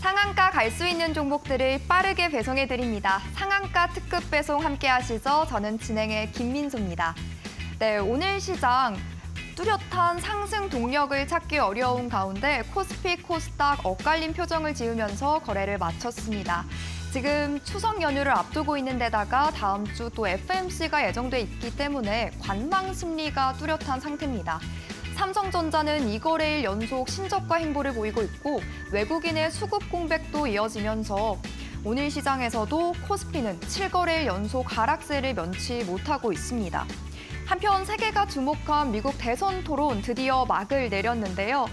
상한가 갈 수 있는 종목들을 빠르게 배송해드립니다. 상한가 특급 배송 함께 하시죠. 저는 진행의 김민소입니다. 네, 오늘 시장 뚜렷한 상승 동력을 찾기 어려운 가운데 코스피, 코스닥 엇갈린 표정을 지으면서 거래를 마쳤습니다. 지금 추석 연휴를 앞두고 있는 데다가 다음 주 또 FOMC가 예정돼 있기 때문에 관망 심리가 뚜렷한 상태입니다. 삼성전자는 2거래일 연속 신저가 행보를 보이고 있고 외국인의 수급 공백도 이어지면서 오늘 시장에서도 코스피는 7거래일 연속 하락세를 면치 못하고 있습니다. 한편 세계가 주목한 미국 대선 토론 드디어 막을 내렸는데요.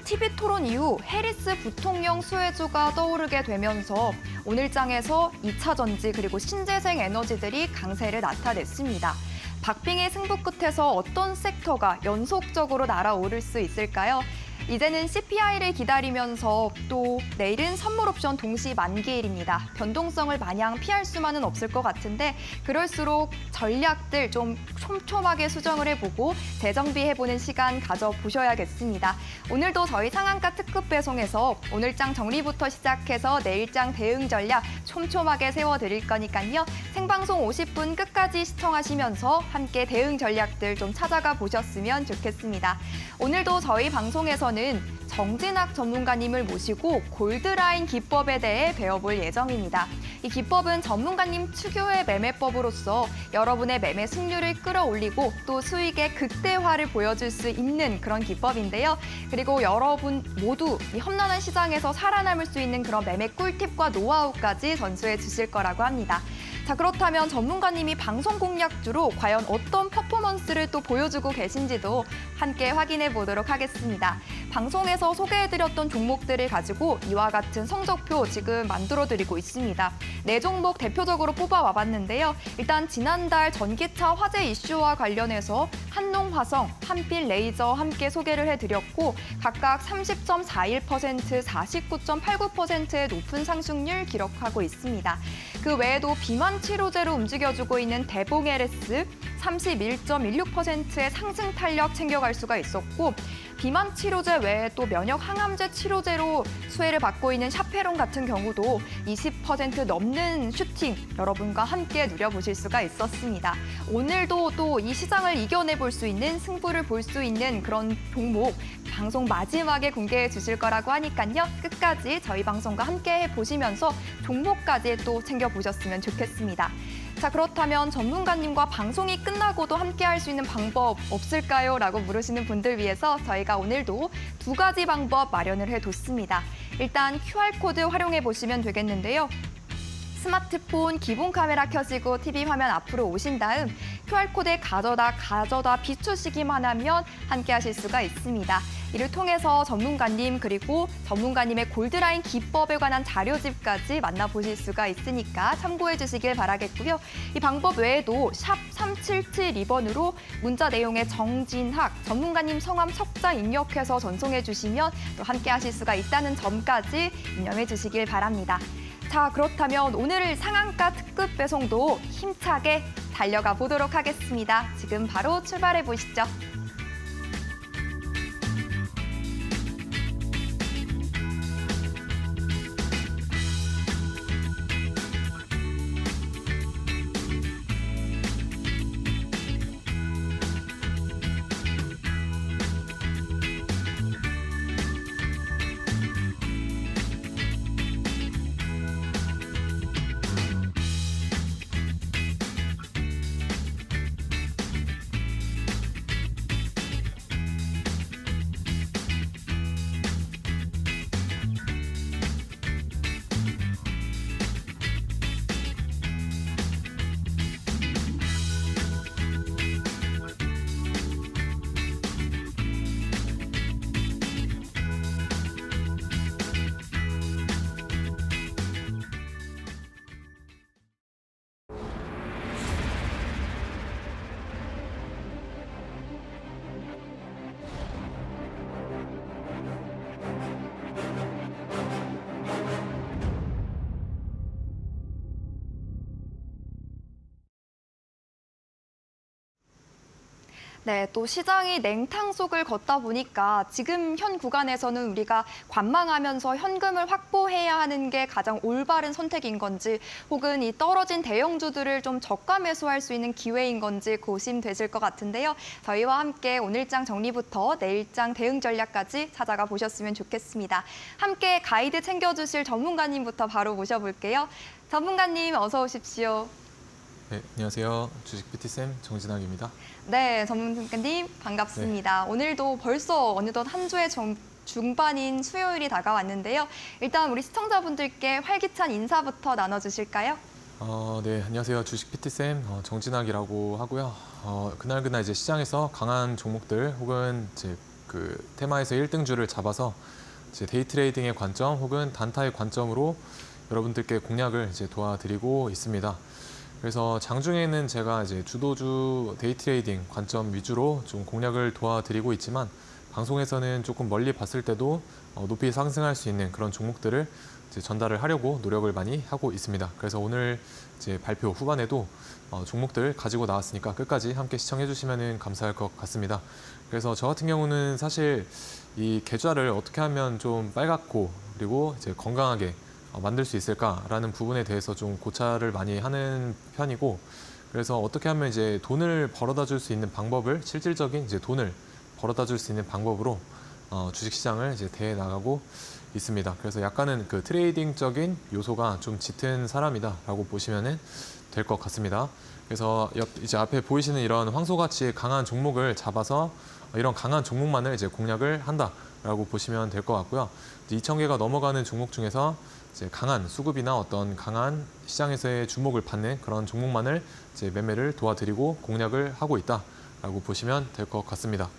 TV 토론 이후 해리스 부통령 수혜주가 떠오르게 되면서 오늘 장에서 2차 전지 그리고 신재생 에너지들이 강세를 나타냈습니다. 박빙의 승부 끝에서 어떤 섹터가 연속적으로 날아오를 수 있을까요? 이제는 CPI를 기다리면서 또 내일은 선물 옵션 동시 만기일입니다. 변동성을 마냥 피할 수만은 없을 것 같은데 그럴수록 전략들 좀 촘촘하게 수정을 해보고 재정비해보는 시간 가져보셔야겠습니다. 오늘도 저희 상한가 특급 배송에서 오늘장 정리부터 시작해서 내일장 대응 전략 촘촘하게 세워드릴 거니까요. 생방송 50분 끝까지 시청하시면서 함께 대응 전략들 좀 찾아가 보셨으면 좋겠습니다. 오늘도 저희 방송에서는 정진학 전문가님을 모시고 골드라인 기법에 대해 배워볼 예정입니다. 이 기법은 전문가님 특유의 매매법으로서 여러분의 매매 승률을 끌어올리고 또 수익의 극대화를 보여줄 수 있는 그런 기법인데요. 그리고 여러분 모두 이 험난한 시장에서 살아남을 수 있는 그런 매매 꿀팁과 노하우까지 전수해 주실 거라고 합니다. 자, 그렇다면 전문가님이 방송 공략주로 과연 어떤 퍼포먼스를 또 보여주고 계신지도 함께 확인해 보도록 하겠습니다. 방송에서 소개해드렸던 종목들을 가지고 이와 같은 성적표 지금 만들어드리고 있습니다. 4종목 대표적으로 뽑아와봤는데요. 일단 지난달 전기차 화재 이슈와 관련해서 한농화성, 한빛레이저 함께 소개를 해드렸고 각각 30.41%, 49.89%의 높은 상승률 기록하고 있습니다. 그 외에도 비만 치료제로 움직여주고 있는 대봉 LS 31.16%의 상승 탄력 챙겨갈 수가 있었고 비만 치료제 외에 또 면역 항암제 치료제로 수혜를 받고 있는 샤페론 같은 경우도 20% 넘는 슈팅 여러분과 함께 누려보실 수가 있었습니다. 오늘도 또 이 시장을 이겨내볼 수 있는 승부를 볼 수 있는 그런 종목 방송 마지막에 공개해 주실 거라고 하니까요. 끝까지 저희 방송과 함께 해보시면서 종목까지 또 챙겨보셨으면 좋겠습니다. 자, 그렇다면 전문가님과 방송이 끝나고도 함께 할 수 있는 방법 없을까요? 라고 물으시는 분들 위해서 저희가 오늘도 2가지 방법 마련을 해뒀습니다. 일단 QR코드 활용해 보시면 되겠는데요. 스마트폰 기본 카메라 켜시고 TV 화면 앞으로 오신 다음 QR코드에 가져다 비추시기만 하면 함께 하실 수가 있습니다. 이를 통해서 전문가님 그리고 전문가님의 골드라인 기법에 관한 자료집까지 만나보실 수가 있으니까 참고해 주시길 바라겠고요. 이 방법 외에도 샵 3772번으로 문자 내용에 정진학, 전문가님 성함 석자 입력해서 전송해 주시면 또 함께 하실 수가 있다는 점까지 입력해 주시길 바랍니다. 자, 그렇다면 오늘 상한가 특급 배송도 힘차게 달려가 보도록 하겠습니다. 지금 바로 출발해 보시죠. 네, 또 시장이 냉탕 속을 걷다 보니까 지금 현 구간에서는 우리가 관망하면서 현금을 확보해야 하는 게 가장 올바른 선택인 건지 혹은 이 떨어진 대형주들을 좀 저가 매수할 수 있는 기회인 건지 고심되실 것 같은데요. 저희와 함께 오늘장 정리부터 내일장 대응 전략까지 찾아가 보셨으면 좋겠습니다. 함께 가이드 챙겨주실 전문가님부터 바로 모셔볼게요. 전문가님 어서 오십시오. 네, 안녕하세요. 주식 PT쌤 정진학입니다. 네, 전문가님 반갑습니다. 네. 오늘도 벌써 어느덧 한 주의 중반인 수요일이 다가왔는데요. 일단 우리 시청자분들께 활기찬 인사부터 나눠주실까요? 네, 안녕하세요. 주식 PT쌤 정진학이라고 하고요. 그날 이제 시장에서 강한 종목들 혹은 이제 그 테마에서 1등주를 잡아서 이제 데이 트레이딩의 관점 혹은 단타의 관점으로 여러분들께 공략을 이제 도와드리고 있습니다. 그래서 장중에는 제가 이제 주도주 데이 트레이딩 관점 위주로 좀 공략을 도와드리고 있지만 방송에서는 조금 멀리 봤을 때도 높이 상승할 수 있는 그런 종목들을 이제 전달을 하려고 노력을 많이 하고 있습니다. 그래서 오늘 이제 발표 후반에도 종목들 가지고 나왔으니까 끝까지 함께 시청해 주시면 감사할 것 같습니다. 그래서 저 같은 경우는 사실 이 계좌를 어떻게 하면 좀 빨갛고 그리고 이제 건강하게 만들 수 있을까라는 부분에 대해서 좀 고찰을 많이 하는 편이고, 그래서 어떻게 하면 이제 돈을 벌어다 줄 수 있는 방법을 실질적인 이제 돈을 벌어다 줄 수 있는 방법으로 주식시장을 이제 대해 나가고 있습니다. 그래서 약간은 그 트레이딩적인 요소가 좀 짙은 사람이다라고 보시면 될 것 같습니다. 그래서 이제 앞에 보이시는 이런 황소같이 강한 종목을 잡아서 이런 강한 종목만을 이제 공략을 한다라고 보시면 될 것 같고요. 2,000개가 넘어가는 종목 중에서 이제 강한 수급이나 어떤 강한 시장에서의 주목을 받는 그런 종목만을 이제 매매를 도와드리고 공략을 하고 있다라고 보시면 될 것 같습니다.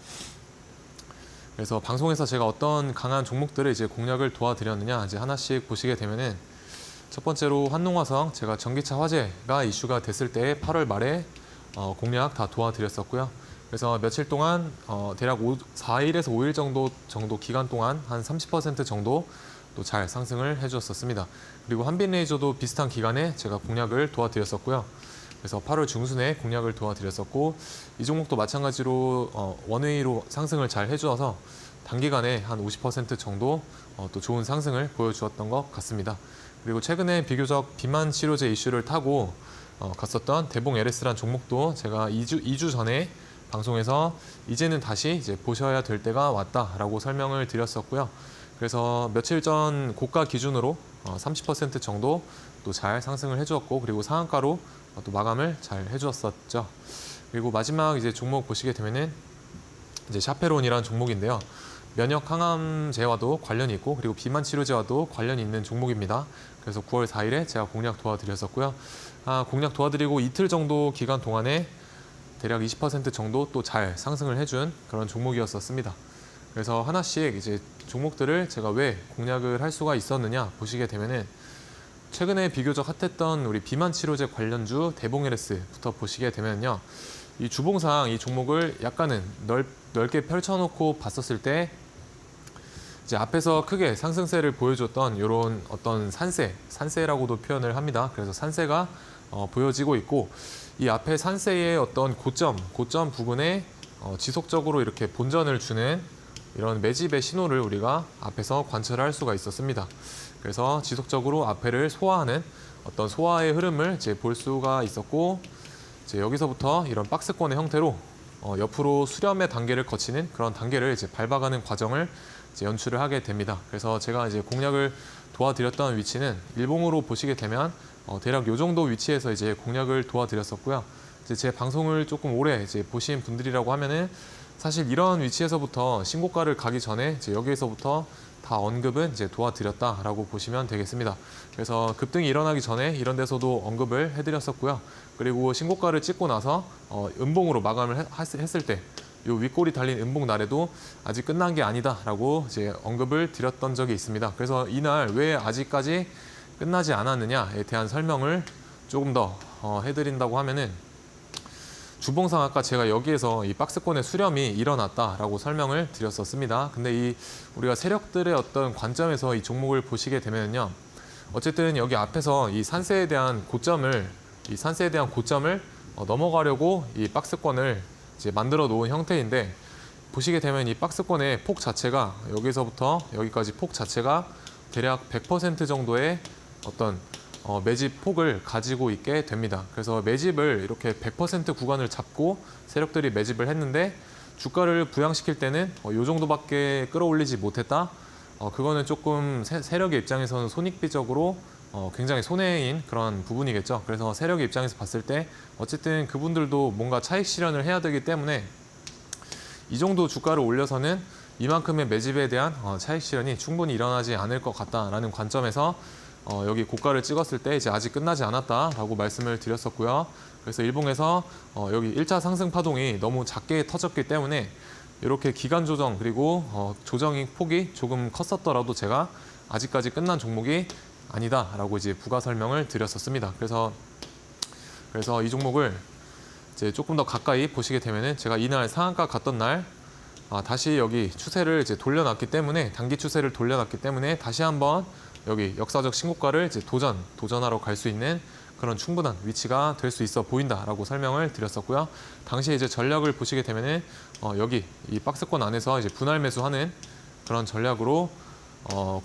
그래서 방송에서 제가 어떤 강한 종목들을 이제 공략을 도와드렸느냐 이제 하나씩 보시게 되면은 첫 번째로 한농화성 제가 전기차 화재가 이슈가 됐을 때 8월 말에 공략 다 도와드렸었고요. 그래서 며칠 동안 대략 4일에서 5일 정도 기간 동안 한 30% 정도 또 잘 상승을 해주었었습니다. 그리고 한빛레이저도 비슷한 기간에 제가 공략을 도와드렸었고요. 그래서 8월 중순에 공략을 도와드렸었고 이 종목도 마찬가지로 원웨이로 상승을 잘 해주어서 단기간에 한 50% 정도 또 좋은 상승을 보여주었던 것 같습니다. 그리고 최근에 비교적 비만 치료제 이슈를 타고 갔었던 대봉 LS라는 종목도 제가 2주 전에 방송에서 이제는 다시 이제 보셔야 될 때가 왔다라고 설명을 드렸었고요. 그래서 며칠 전 고가 기준으로 30% 정도 또 잘 상승을 해주었고 그리고 상한가로 또 마감을 잘 해주었었죠. 그리고 마지막 이제 종목 보시게 되면은 이제 샤페론이라는 종목인데요. 면역 항암제와도 관련이 있고 그리고 비만 치료제와도 관련이 있는 종목입니다. 그래서 9월 4일에 제가 공략 도와드렸었고요. 공략 도와드리고 이틀 정도 기간 동안에 대략 20% 정도 또 잘 상승을 해준 그런 종목이었었습니다. 그래서 하나씩 이제 종목들을 제가 왜 공략을 할 수가 있었느냐 보시게 되면은 최근에 비교적 핫했던 우리 비만 치료제 관련주 대봉 LS부터 보시게 되면요. 이 주봉상 이 종목을 약간은 넓게 펼쳐놓고 봤었을 때 이제 앞에서 크게 상승세를 보여줬던 이런 어떤 산세라고도 표현을 합니다. 그래서 산세가 보여지고 있고 이 앞에 산세의 어떤 고점 부분에 지속적으로 이렇게 본전을 주는 이런 매집의 신호를 우리가 앞에서 관찰할 수가 있었습니다. 그래서 지속적으로 앞에를 소화하는 어떤 소화의 흐름을 이제 볼 수가 있었고 이제 여기서부터 이런 박스권의 형태로 옆으로 수렴의 단계를 거치는 그런 단계를 이제 밟아가는 과정을 이제 연출을 하게 됩니다. 그래서 제가 이제 공략을 도와드렸던 위치는 일봉으로 보시게 되면 대략 요 정도 위치에서 이제 공략을 도와드렸었고요. 이제 제 방송을 조금 오래 이제 보신 분들이라고 하면은 사실 이런 위치에서부터 신고가를 가기 전에 이제 여기에서부터 다 언급은 이제 도와드렸다라고 보시면 되겠습니다. 그래서 급등이 일어나기 전에 이런 데서도 언급을 해드렸었고요. 그리고 신고가를 찍고 나서 음봉으로 마감을 했을 때 이 윗골이 달린 음봉 날에도 아직 끝난 게 아니다라고 이제 언급을 드렸던 적이 있습니다. 그래서 이날 왜 아직까지 끝나지 않았느냐에 대한 설명을 조금 더 해드린다고 하면은 주봉상 아까 제가 여기에서 이 박스권의 수렴이 일어났다라고 설명을 드렸었습니다. 근데 이 우리가 세력들의 어떤 관점에서 이 종목을 보시게 되면요. 어쨌든 여기 앞에서 이 산세에 대한 고점을 넘어가려고 이 박스권을 이제 만들어 놓은 형태인데 보시게 되면 이 박스권의 폭 자체가 여기서부터 여기까지 폭 자체가 대략 100% 정도의 어떤 매집 폭을 가지고 있게 됩니다. 그래서 매집을 이렇게 100% 구간을 잡고 세력들이 매집을 했는데 주가를 부양시킬 때는 이 정도밖에 끌어올리지 못했다. 그거는 조금 세력의 입장에서는 손익비적으로 굉장히 손해인 그런 부분이겠죠. 그래서 세력의 입장에서 봤을 때 어쨌든 그분들도 뭔가 차익 실현을 해야 되기 때문에 이 정도 주가를 올려서는 이만큼의 매집에 대한 차익 실현이 충분히 일어나지 않을 것 같다라는 관점에서 여기 고가를 찍었을 때 이제 아직 끝나지 않았다라고 말씀을 드렸었고요. 그래서 일봉에서 여기 1차 상승 파동이 너무 작게 터졌기 때문에 이렇게 기간 조정 그리고 조정의 폭이 조금 컸었더라도 제가 아직까지 끝난 종목이 아니다라고 이제 부가 설명을 드렸었습니다. 그래서 이 종목을 이제 조금 더 가까이 보시게 되면은 제가 이날 상한가 갔던 날 다시 여기 추세를 이제 돌려놨기 때문에 단기 추세를 돌려놨기 때문에 다시 한번 여기 역사적 신고가를 이제 도전하러 갈 수 있는 그런 충분한 위치가 될 수 있어 보인다라고 설명을 드렸었고요. 당시에 이제 전략을 보시게 되면은 여기 이 박스권 안에서 이제 분할 매수하는 그런 전략으로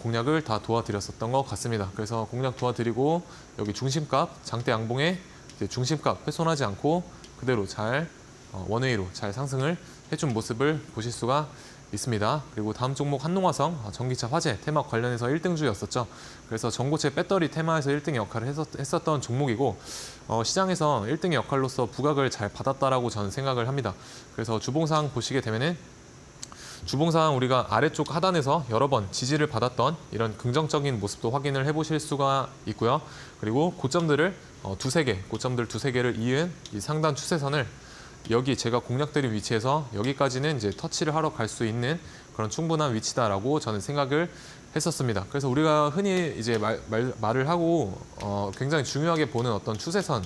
공략을 다 도와드렸었던 것 같습니다. 그래서 공략 도와드리고 여기 중심값 장대 양봉에 이제 중심값 훼손하지 않고 그대로 잘 원웨이로 잘 상승을 해준 모습을 보실 수가 있습니다. 그리고 다음 종목 한농화성 전기차 화재 테마 관련해서 1등주였었죠. 그래서 전고체 배터리 테마에서 1등의 역할을 했었던 종목이고 시장에서 1등의 역할로서 부각을 잘 받았다라고 저는 생각을 합니다. 그래서 주봉상 보시게 되면은 주봉상 우리가 아래쪽 하단에서 여러 번 지지를 받았던 이런 긍정적인 모습도 확인을 해보실 수가 있고요. 그리고 고점들을 고점들 두세 개를 이은 이 상단 추세선을 여기 제가 공략드린 위치에서 여기까지는 이제 터치를 하러 갈 수 있는 그런 충분한 위치다라고 저는 생각을 했었습니다. 그래서 우리가 흔히 이제 말을 하고 굉장히 중요하게 보는 어떤 추세선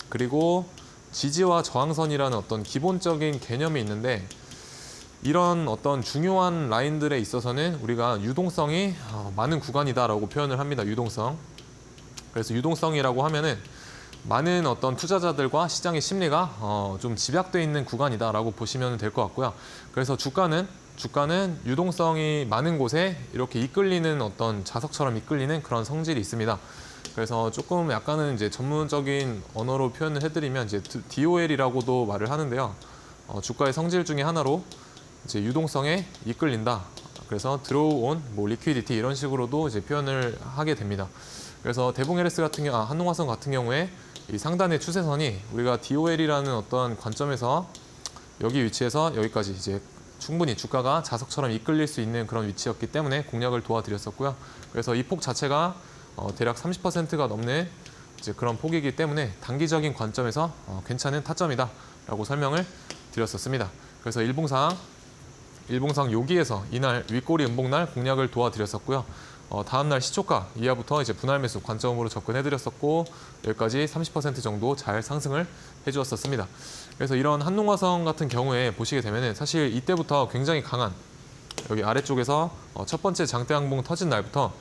그리고 지지와 저항선이라는 어떤 기본적인 개념이 있는데 이런 어떤 중요한 라인들에 있어서는 우리가 유동성이 많은 구간이다라고 표현을 합니다. 유동성. 그래서 유동성이라고 하면은 많은 어떤 투자자들과 시장의 심리가 좀 집약되어 있는 구간이다라고 보시면 될 것 같고요. 그래서 주가는 유동성이 많은 곳에 이렇게 이끌리는 어떤 자석처럼 이끌리는 그런 성질이 있습니다. 그래서 조금 약간은 이제 전문적인 언어로 표현을 해드리면 이제 DOL이라고도 말을 하는데요. 주가의 성질 중에 하나로 이제 유동성에 이끌린다. 그래서 들어온 리퀴디티 이런 식으로도 이제 표현을 하게 됩니다. 그래서 대봉LS 같은 경우, 한농화성 같은 경우에 이 상단의 추세선이 우리가 DOL이라는 어떤 관점에서 여기 위치에서 여기까지 이제 충분히 주가가 자석처럼 이끌릴 수 있는 그런 위치였기 때문에 공략을 도와드렸었고요. 그래서 이 폭 자체가 대략 30%가 넘는 이제 그런 폭이기 때문에 단기적인 관점에서 괜찮은 타점이다라고 설명을 드렸었습니다. 그래서 일봉상 여기에서 이날 윗꼬리 음봉날 공략을 도와드렸었고요. 다음날 시초가 이하부터 이제 분할 매수 관점으로 접근해드렸었고 여기까지 30% 정도 잘 상승을 해주었었습니다. 그래서 이런 한농화성 같은 경우에 보시게 되면은 사실 이때부터 굉장히 강한 여기 아래쪽에서 첫 번째 장대 양봉 터진 날부터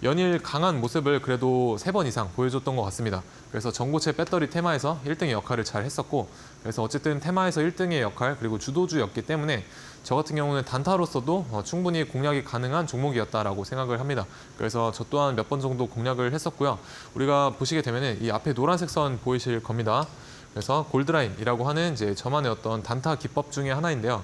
연일 강한 모습을 그래도 3번 이상 보여줬던 것 같습니다. 그래서 전고체 배터리 테마에서 1등의 역할을 잘 했었고 그래서 어쨌든 테마에서 1등의 역할 그리고 주도주였기 때문에 저 같은 경우는 단타로서도 충분히 공략이 가능한 종목이었다라고 생각을 합니다. 그래서 저 또한 몇 번 정도 공략을 했었고요. 우리가 보시게 되면은 이 앞에 노란색 선 보이실 겁니다. 그래서 골드라인이라고 하는 이제 저만의 어떤 단타 기법 중에 하나인데요.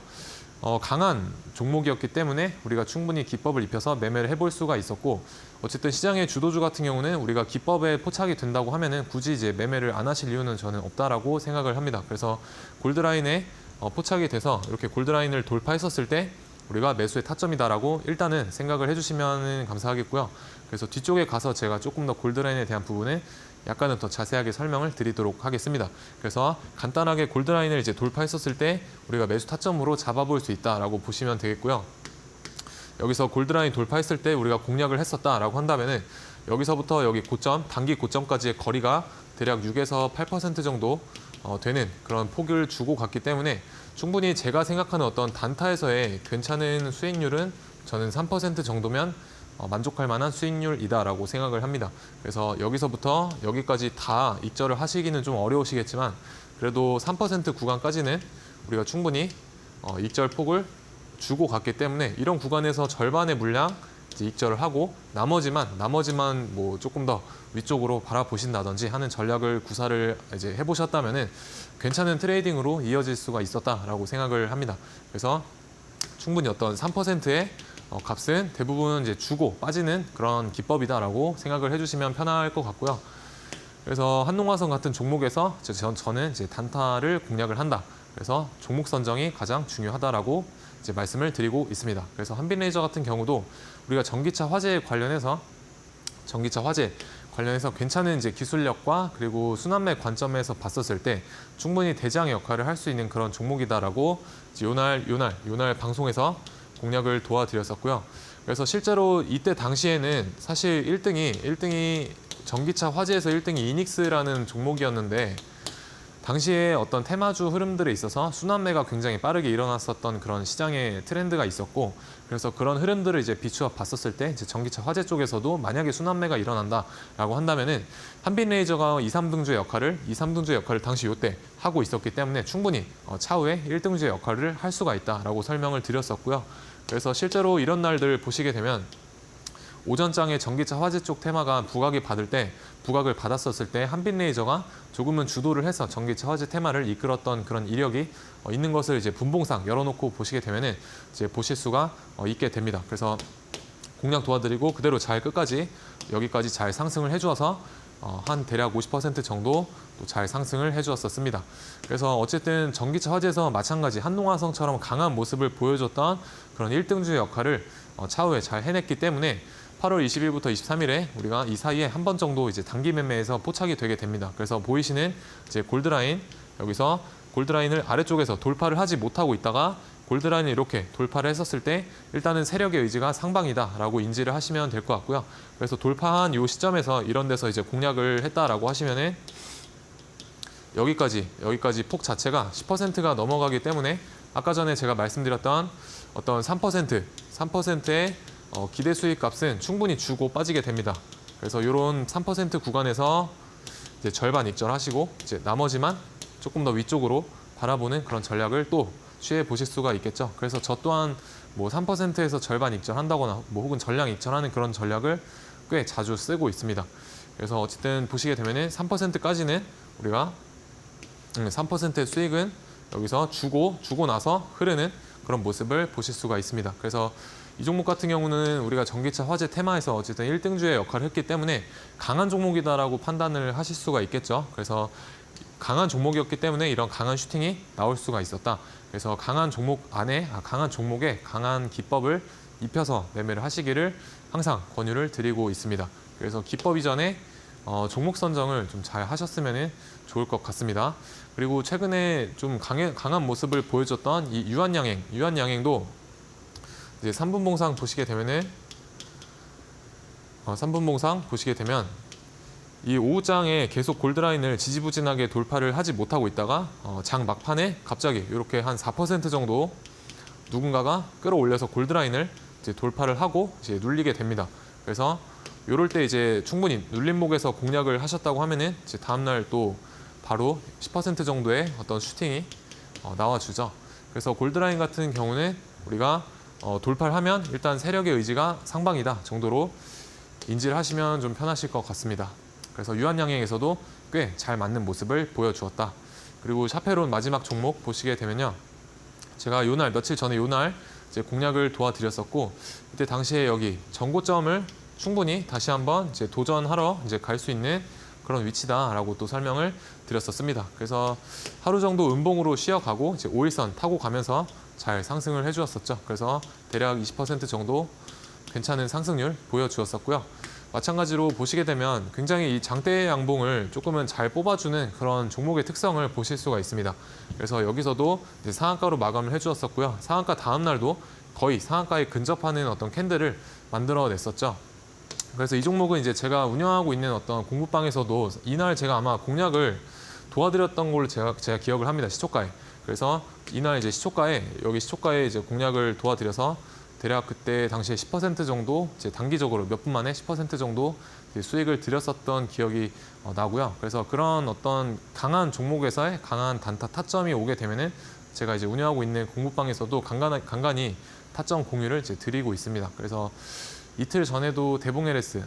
강한 종목이었기 때문에 우리가 충분히 기법을 입혀서 매매를 해볼 수가 있었고 어쨌든 시장의 주도주 같은 경우는 우리가 기법에 포착이 된다고 하면은 굳이 이제 매매를 안 하실 이유는 저는 없다라고 생각을 합니다. 그래서 골드라인에 포착이 돼서 이렇게 골드라인을 돌파했었을 때 우리가 매수의 타점이다라고 일단은 생각을 해주시면 감사하겠고요. 그래서 뒤쪽에 가서 제가 조금 더 골드라인에 대한 부분을 약간은 더 자세하게 설명을 드리도록 하겠습니다. 그래서 간단하게 골드라인을 이제 돌파했었을 때 우리가 매수 타점으로 잡아볼 수 있다라고 보시면 되겠고요. 여기서 골드라인 돌파했을 때 우리가 공략을 했었다라고 한다면은 여기서부터 여기 고점, 단기 고점까지의 거리가 대략 6에서 8% 정도 되는 그런 폭을 주고 갔기 때문에 충분히 제가 생각하는 어떤 단타에서의 괜찮은 수익률은 저는 3% 정도면 만족할 만한 수익률이다라고 생각을 합니다. 그래서 여기서부터 여기까지 다 익절을 하시기는 좀 어려우시겠지만 그래도 3% 구간까지는 우리가 충분히 익절 폭을 주고 갔기 때문에 이런 구간에서 절반의 물량 이제 익절을 하고 나머지만 뭐 조금 더 위쪽으로 바라보신다든지 하는 전략을 구사를 이제 해보셨다면은 괜찮은 트레이딩으로 이어질 수가 있었다라고 생각을 합니다. 그래서 충분히 어떤 3%의 값은 대부분 이제 주고 빠지는 그런 기법이다라고 생각을 해주시면 편할 것 같고요. 그래서 한농화성 같은 종목에서 저는 이제 단타를 공략을 한다. 그래서 종목 선정이 가장 중요하다라고 이제 말씀을 드리고 있습니다. 그래서 한빛레이저 같은 경우도 우리가 전기차 화재 관련해서 괜찮은 이제 기술력과 그리고 순환매 관점에서 봤었을 때 충분히 대장의 역할을 할 수 있는 그런 종목이다라고 이제 요날 방송에서 공략을 도와드렸었고요. 그래서 실제로 이때 당시에는 사실 1등이 전기차 화재에서 1등이 이닉스라는 종목이었는데 당시에 어떤 테마주 흐름들에 있어서 순환매가 굉장히 빠르게 일어났었던 그런 시장의 트렌드가 있었고 그래서 그런 흐름들을 이제 비추어 봤었을 때 이제 전기차 화재 쪽에서도 만약에 순환매가 일어난다라고 한다면은 한빛레이저가 2, 3등주의 역할을 당시 이때 하고 있었기 때문에 충분히 차후에 1등주의 역할을 할 수가 있다라고 설명을 드렸었고요. 그래서 실제로 이런 날들 보시게 되면 오전장에 전기차 화재 쪽 테마가 부각을 받았었을 때 한빛레이저가 조금은 주도를 해서 전기차 화재 테마를 이끌었던 그런 이력이 있는 것을 이제 분봉상 열어놓고 보시게 되면은 이제 보실 수가 있게 됩니다. 그래서 공략 도와드리고 그대로 잘 끝까지 여기까지 잘 상승을 해주어서 한 대략 50% 정도 또 잘 상승을 해주었었습니다. 그래서 어쨌든 전기차 화재에서 마찬가지 한농화성처럼 강한 모습을 보여줬던 그런 1등주의 역할을 차후에 잘 해냈기 때문에 8월 20일부터 23일에 우리가 이 사이에 한 번 정도 이제 단기 매매에서 포착이 되게 됩니다. 그래서 보이시는 이제 골드라인 여기서 골드라인을 아래쪽에서 돌파를 하지 못하고 있다가 골드라인을 이렇게 돌파를 했었을 때 일단은 세력의 의지가 상방이다라고 인지를 하시면 될 것 같고요. 그래서 돌파한 이 시점에서 이런 데서 이제 공략을 했다라고 하시면은 여기까지 폭 자체가 10%가 넘어가기 때문에 아까 전에 제가 말씀드렸던 어떤 3%의 기대 수익 값은 충분히 주고 빠지게 됩니다. 그래서 이런 3% 구간에서 이제 절반 익절하시고 이제 나머지만 조금 더 위쪽으로 바라보는 그런 전략을 또 취해 보실 수가 있겠죠. 그래서 저 또한 뭐 3%에서 절반 익절한다거나 뭐 혹은 전량 익절하는 그런 전략을 꽤 자주 쓰고 있습니다. 그래서 어쨌든 보시게 되면은 3%까지는 우리가 3%의 수익은 여기서 주고 나서 흐르는 그런 모습을 보실 수가 있습니다. 그래서 이 종목 같은 경우는 우리가 전기차 화재 테마에서 어쨌든 1등주의 역할을 했기 때문에 강한 종목이다라고 판단을 하실 수가 있겠죠. 그래서 강한 종목이었기 때문에 이런 강한 슈팅이 나올 수가 있었다. 그래서 강한 종목에 강한 기법을 입혀서 매매를 하시기를 항상 권유를 드리고 있습니다. 그래서 기법 이전에 종목 선정을 좀 잘 하셨으면 좋을 것 같습니다. 그리고 최근에 좀 강한 모습을 보여줬던 이 유한양행도 이제 3분봉상 보시게 되면은 3분봉상 보시게 되면 이 오후장에 계속 골드라인을 지지부진하게 돌파를 하지 못하고 있다가 장 막판에 갑자기 이렇게 한 4% 정도 누군가가 끌어올려서 골드라인을 이제 돌파를 하고 이제 눌리게 됩니다. 그래서 이럴 때 이제 충분히 눌림목에서 공략을 하셨다고 하면은 이제 다음날 또 바로 10% 정도의 어떤 슈팅이 나와주죠. 그래서 골드라인 같은 경우는 우리가 돌파를 하면 일단 세력의 의지가 상방이다 정도로 인지를 하시면 좀 편하실 것 같습니다. 그래서 유한양행에서도 꽤 잘 맞는 모습을 보여주었다. 그리고 샤페론 마지막 종목 보시게 되면요. 제가 며칠 전에 요날 이제 공략을 도와드렸었고 이때 당시에 여기 전고점을 충분히 다시 한번 이제 도전하러 이제 갈 수 있는 그런 위치다라고 또 설명을 드렸었습니다. 그래서 하루 정도 음봉으로 쉬어가고 이제 5일선 타고 가면서 잘 상승을 해주었었죠. 그래서 대략 20% 정도 괜찮은 상승률 보여주었었고요. 마찬가지로 보시게 되면 굉장히 이 장대 양봉을 조금은 잘 뽑아주는 그런 종목의 특성을 보실 수가 있습니다. 그래서 여기서도 이제 상한가로 마감을 해주었었고요. 상한가 다음 날도 거의 상한가에 근접하는 어떤 캔들을 만들어냈었죠. 그래서 이 종목은 이제 제가 운영하고 있는 어떤 공부방에서도 이날 제가 아마 공략을 도와드렸던 걸로 제가 기억을 합니다. 시초가에. 그래서 이날 이제 여기 시초가에 이제 공략을 도와드려서 대략 그때 당시에 10% 정도 이제 단기적으로 몇 분 만에 10% 정도 수익을 드렸었던 기억이 나고요. 그래서 그런 어떤 강한 종목에서의 강한 단타 타점이 오게 되면은 제가 이제 운영하고 있는 공부방에서도 간간히 타점 공유를 이제 드리고 있습니다. 그래서 이틀 전에도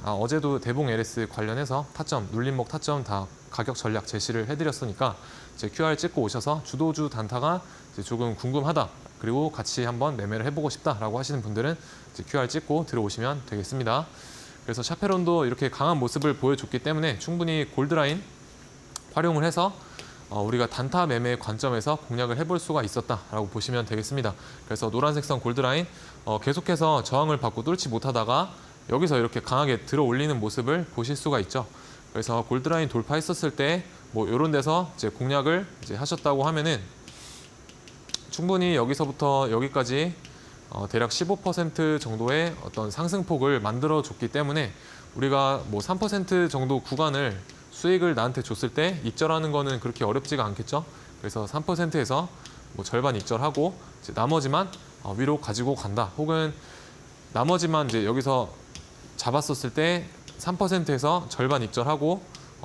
어제도 대봉 LS 관련해서 타점, 눌림목 타점 다 가격 전략 제시를 해드렸으니까 이제 QR 찍고 오셔서 주도주 단타가 이제 조금 궁금하다, 그리고 같이 한번 매매를 해보고 싶다라고 하시는 분들은 이제 QR 찍고 들어오시면 되겠습니다. 그래서 샤페론도 이렇게 강한 모습을 보여줬기 때문에 충분히 골드라인 활용을 해서 우리가 단타 매매 관점에서 공략을 해볼 수가 있었다라고 보시면 되겠습니다. 그래서 노란색 선 골드라인 계속해서 저항을 받고 뚫지 못하다가 여기서 이렇게 강하게 들어 올리는 모습을 보실 수가 있죠. 그래서 골드라인 돌파했었을 때 뭐 이런 데서 이제 공략을 이제 하셨다고 하면은 충분히 여기서부터 여기까지 대략 15% 정도의 어떤 상승폭을 만들어 줬기 때문에 우리가 뭐 3% 정도 구간을 수익을 나한테 줬을 때 익절하는 거는 그렇게 어렵지가 않겠죠. 그래서 3%에서 뭐 절반 익절하고 이제 나머지만 위로 가지고 간다. 혹은 나머지만 이제 여기서 잡았었을 때 3%에서 절반 익절하고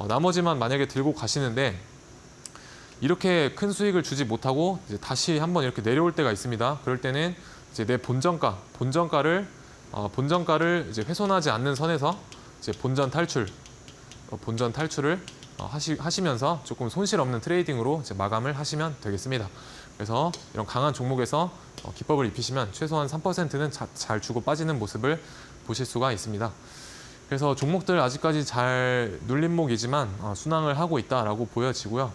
나머지만 만약에 들고 가시는데 이렇게 큰 수익을 주지 못하고 이제 다시 한번 이렇게 내려올 때가 있습니다. 그럴 때는 이제 내 본전가를 이제 훼손하지 않는 선에서 이제 본전 탈출을 하시면서 조금 손실 없는 트레이딩으로 이제 마감을 하시면 되겠습니다. 그래서 이런 강한 종목에서 기법을 입히시면 최소한 3%는 잘 주고 빠지는 모습을 보실 수가 있습니다. 그래서 종목들 아직까지 잘 눌림목이지만 순항을 하고 있다라고 보여지고요.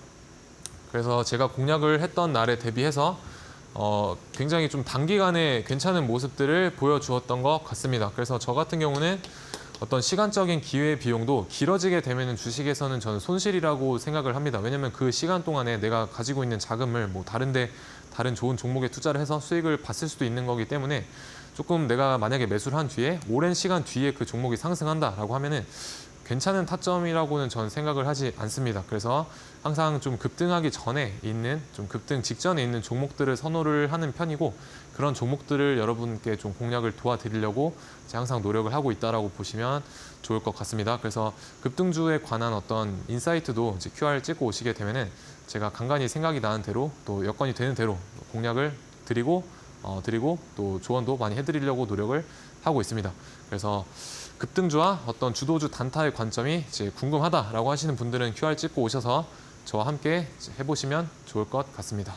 그래서 제가 공략을 했던 날에 대비해서 굉장히 좀 단기간에 괜찮은 모습들을 보여주었던 것 같습니다. 그래서 저 같은 경우는 어떤 시간적인 기회 비용도 길어지게 되면 주식에서는 저는 손실이라고 생각을 합니다. 왜냐하면 그 시간 동안에 내가 가지고 있는 자금을 뭐 다른 좋은 종목에 투자를 해서 수익을 봤을 수도 있는 거기 때문에 조금 내가 만약에 매수를 한 뒤에 오랜 시간 뒤에 그 종목이 상승한다라고 하면은 괜찮은 타점이라고는 저는 생각을 하지 않습니다. 그래서 항상 좀 급등하기 전에 있는, 좀 급등 직전에 있는 종목들을 선호를 하는 편이고, 그런 종목들을 여러분께 좀 공략을 도와드리려고 항상 노력을 하고 있다라고 보시면 좋을 것 같습니다. 그래서 급등주에 관한 어떤 인사이트도 이제 QR 찍고 오시게 되면은 제가 간간히 생각이 나는 대로 또 여건이 되는 대로 공략을 드리고 또 조언도 많이 해드리려고 노력을 하고 있습니다. 그래서 급등주와 어떤 주도주 단타의 관점이 이제 궁금하다라고 하시는 분들은 QR 찍고 오셔서 저와 함께 해보시면 좋을 것 같습니다.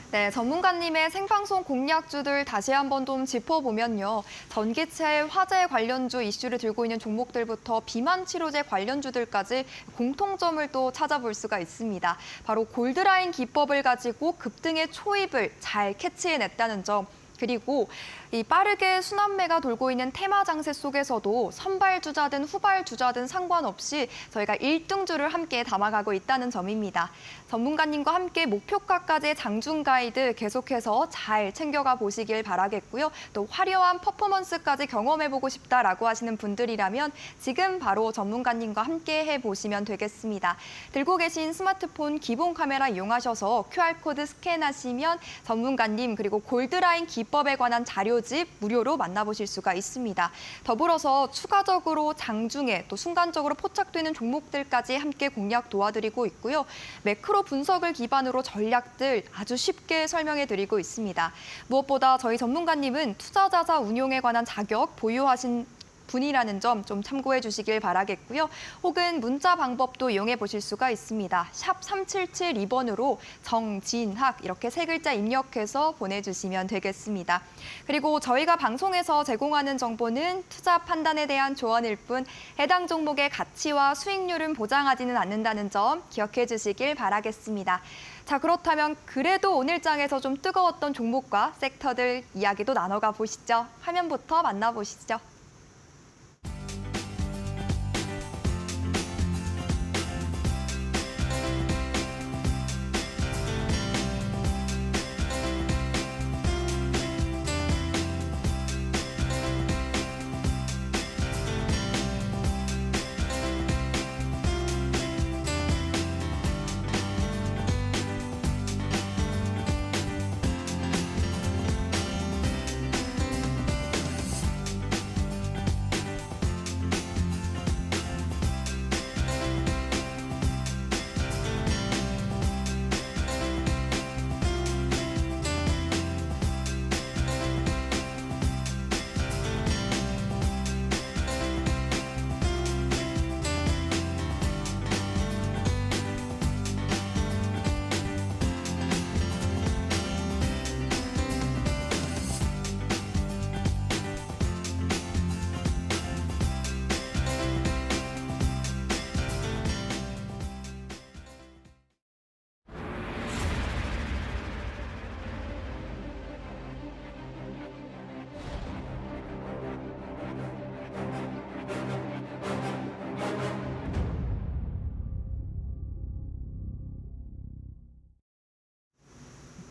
네, 전문가님의 생방송 공략주들 다시 한번 좀 짚어보면요. 전기차, 화재 관련주 이슈를 들고 있는 종목들부터 비만 치료제 관련주들까지 공통점을 또 찾아볼 수가 있습니다. 바로 골드라인 기법을 가지고 급등의 초입을 잘 캐치해냈다는 점. 그리고 이 빠르게 순환매가 돌고 있는 테마 장세 속에서도 선발 주자든 후발 주자든 상관없이 저희가 1등주를 함께 담아가고 있다는 점입니다. 전문가님과 함께 목표가까지의 장중 가이드 계속해서 잘 챙겨가 보시길 바라겠고요. 또 화려한 퍼포먼스까지 경험해보고 싶다라고 하시는 분들이라면 지금 바로 전문가님과 함께 해보시면 되겠습니다. 들고 계신 스마트폰 기본 카메라 이용하셔서 QR코드 스캔하시면 전문가님 그리고 골드라인 기법에 관한 자료집 무료로 만나보실 수가 있습니다. 더불어서 추가적으로 장중에 또 순간적으로 포착되는 종목들까지 함께 공략 도와드리고 있고요. 매크로 분석을 기반으로 전략들 아주 쉽게 설명해드리고 있습니다. 무엇보다 저희 전문가님은 투자자사 운용에 관한 자격 보유하신 분이라는 점 좀 참고해 주시길 바라겠고요. 혹은 문자 방법도 이용해 보실 수가 있습니다. 샵 3772번으로 정진학 이렇게 세 글자 입력해서 보내주시면 되겠습니다. 그리고 저희가 방송에서 제공하는 정보는 투자 판단에 대한 조언일 뿐 해당 종목의 가치와 수익률은 보장하지는 않는다는 점 기억해 주시길 바라겠습니다. 자, 그렇다면 그래도 오늘 장에서 좀 뜨거웠던 종목과 섹터들 이야기도 나눠가 보시죠. 화면부터 만나보시죠.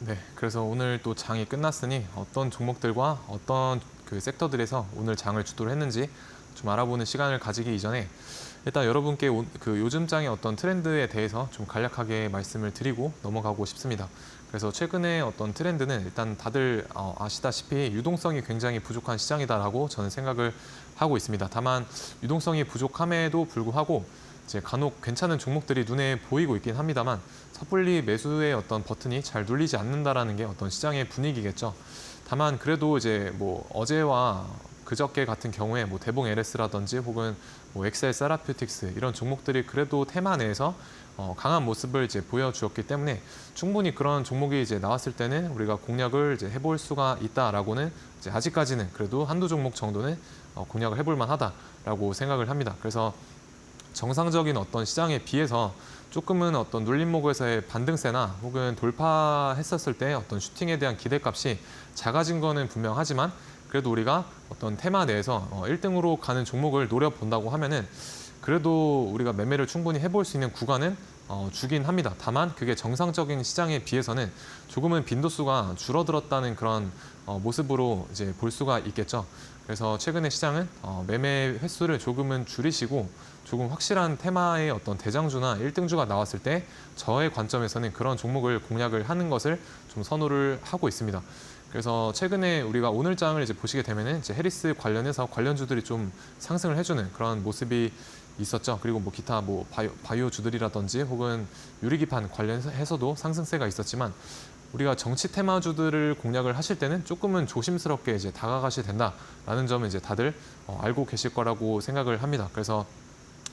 네, 그래서 오늘 또 장이 끝났으니 어떤 종목들과 어떤 그 섹터들에서 오늘 장을 주도를 했는지 좀 알아보는 시간을 가지기 이전에 일단 여러분께 그 요즘 장의 어떤 트렌드에 대해서 좀 간략하게 말씀을 드리고 넘어가고 싶습니다. 그래서 최근에 어떤 트렌드는 일단 다들 아시다시피 유동성이 굉장히 부족한 시장이다라고 저는 생각을 하고 있습니다. 다만 유동성이 부족함에도 불구하고 이제 간혹 괜찮은 종목들이 눈에 보이고 있긴 합니다만 섣불리 매수의 어떤 버튼이 잘 눌리지 않는다라는 게 어떤 시장의 분위기겠죠. 다만 그래도 이제 뭐 어제와 그저께 같은 경우에 뭐 대봉 LS라든지 혹은 뭐 엑셀 세라퓨틱스 이런 종목들이 그래도 테마 내에서 강한 모습을 이제 보여주었기 때문에 충분히 그런 종목이 이제 나왔을 때는 우리가 공략을 이제 해볼 수가 있다라고는 이제 아직까지는 그래도 한두 종목 정도는 공략을 해볼 만하다라고 생각을 합니다. 그래서 정상적인 어떤 시장에 비해서 조금은 어떤 눌림목에서의 반등세나 혹은 돌파했었을 때 어떤 슈팅에 대한 기대값이 작아진 거는 분명하지만 그래도 우리가 어떤 테마 내에서 1등으로 가는 종목을 노려본다고 하면은 그래도 우리가 매매를 충분히 해볼 수 있는 구간은 주긴 합니다. 다만 그게 정상적인 시장에 비해서는 조금은 빈도수가 줄어들었다는 그런 모습으로 이제 볼 수가 있겠죠. 그래서 최근에 시장은 매매 횟수를 조금은 줄이시고 조금 확실한 테마의 어떤 대장주나 1등주가 나왔을 때 저의 관점에서는 그런 종목을 공략을 하는 것을 좀 선호를 하고 있습니다. 그래서 최근에 우리가 오늘 장을 이제 보시게 되면은 이제 해리스 관련해서 관련주들이 좀 상승을 해주는 그런 모습이 있었죠. 그리고 뭐 기타 뭐 바이오주들이라든지 혹은 유리기판 관련해서도 상승세가 있었지만 우리가 정치 테마주들을 공략을 하실 때는 조금은 조심스럽게 이제 다가가셔야 된다라는 점을 이제 다들 알고 계실 거라고 생각을 합니다. 그래서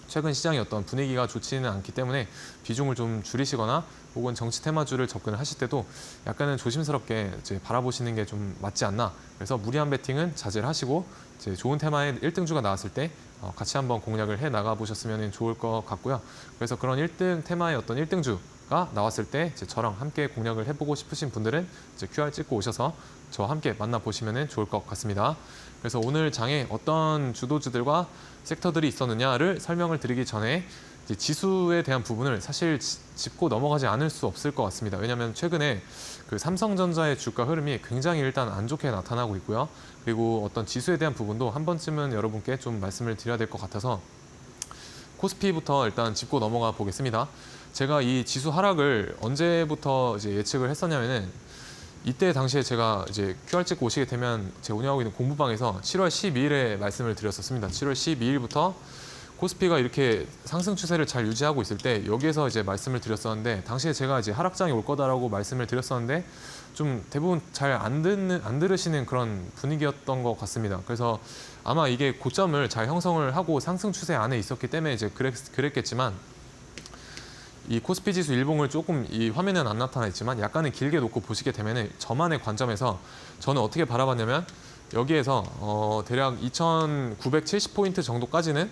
최근 시장의 어떤 분위기가 좋지는 않기 때문에 비중을 좀 줄이시거나 혹은 정치 테마주를 접근을 하실 때도 약간은 조심스럽게 이제 바라보시는 게 좀 맞지 않나. 그래서 무리한 베팅은 자제를 하시고 이제 좋은 테마의 1등주가 나왔을 때 같이 한번 공략을 해 나가 보셨으면 좋을 것 같고요. 그래서 그런 1등 테마의 어떤 1등주가 나왔을 때 이제 저랑 함께 공략을 해보고 싶으신 분들은 이제 QR 찍고 오셔서 저와 함께 만나보시면 좋을 것 같습니다. 그래서 오늘 장에 어떤 주도주들과 섹터들이 있었느냐를 설명을 드리기 전에 이제 지수에 대한 부분을 사실 짚고 넘어가지 않을 수 없을 것 같습니다. 왜냐하면 최근에 그 삼성전자의 주가 흐름이 굉장히 일단 안 좋게 나타나고 있고요. 그리고 어떤 지수에 대한 부분도 한 번쯤은 여러분께 좀 말씀을 드려야 될 것 같아서 코스피부터 일단 짚고 넘어가 보겠습니다. 제가 이 지수 하락을 언제부터 이제 예측을 했었냐면은 이때 당시에 제가 이제 QR 찍고 오시게 되면 제가 운영하고 있는 공부방에서 7월 12일에 말씀을 드렸었습니다. 7월 12일부터 코스피가 이렇게 상승 추세를 잘 유지하고 있을 때 여기에서 이제 말씀을 드렸었는데 당시에 제가 이제 하락장이 올 거다라고 말씀을 드렸었는데 좀 대부분 잘 안 들으시는 그런 분위기였던 것 같습니다. 그래서 아마 이게 고점을 잘 형성을 하고 상승 추세 안에 있었기 때문에 이제 그랬겠지만 이 코스피 지수 일봉을 조금 이 화면에는 안 나타나 있지만 약간은 길게 놓고 보시게 되면 저만의 관점에서 저는 어떻게 바라봤냐면 여기에서 대략 2,970포인트 정도까지는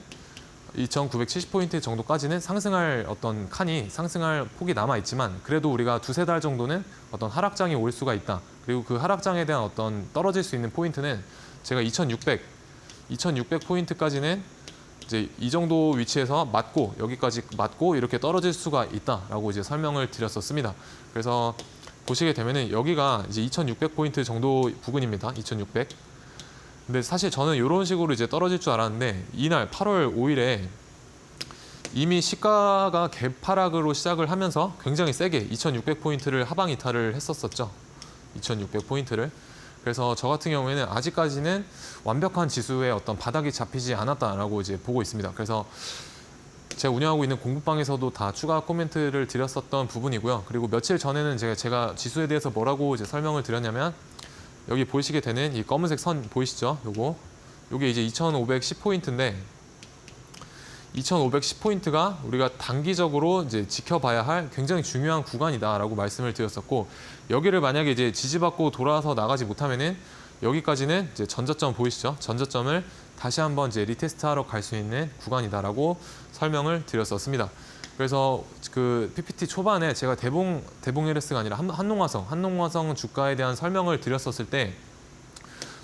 2,970포인트 정도까지는 상승할 어떤 칸이 상승할 폭이 남아 있지만 그래도 우리가 두세 달 정도는 어떤 하락장이 올 수가 있다. 그리고 그 하락장에 대한 어떤 떨어질 수 있는 포인트는 제가 2,600포인트까지는 이제 이 정도 위치에서 맞고 여기까지 맞고 이렇게 떨어질 수가 있다라고 이제 설명을 드렸었습니다. 그래서 보시게 되면은 여기가 이제 2,600포인트 정도 부근입니다. 2,600. 근데 사실 저는 이런 식으로 이제 떨어질 줄 알았는데 이날 8월 5일에 이미 시가가 개파락으로 시작을 하면서 굉장히 세게 2,600포인트를 하방 이탈을 했었었죠. 2,600포인트를. 그래서 저 같은 경우에는 아직까지는 완벽한 지수의 어떤 바닥이 잡히지 않았다라고 이제 보고 있습니다. 그래서 제가 운영하고 있는 공부방에서도 다 추가 코멘트를 드렸었던 부분이고요. 그리고 며칠 전에는 제가 지수에 대해서 뭐라고 이제 설명을 드렸냐면 여기 보이시게 되는 이 검은색 선 보이시죠? 요게 이제 2,510포인트인데 2,510포인트가 우리가 단기적으로 이제 지켜봐야 할 굉장히 중요한 구간이다라고 말씀을 드렸었고 여기를 만약에 이제 지지받고 돌아서 나가지 못하면은 여기까지는 이제 전저점 보이시죠? 전저점을 다시 한번 이제 리테스트하러 갈 수 있는 구간이다라고 설명을 드렸었습니다. 그래서 그 PPT 초반에 제가 대봉 LS가 아니라 한농화성 주가에 대한 설명을 드렸었을 때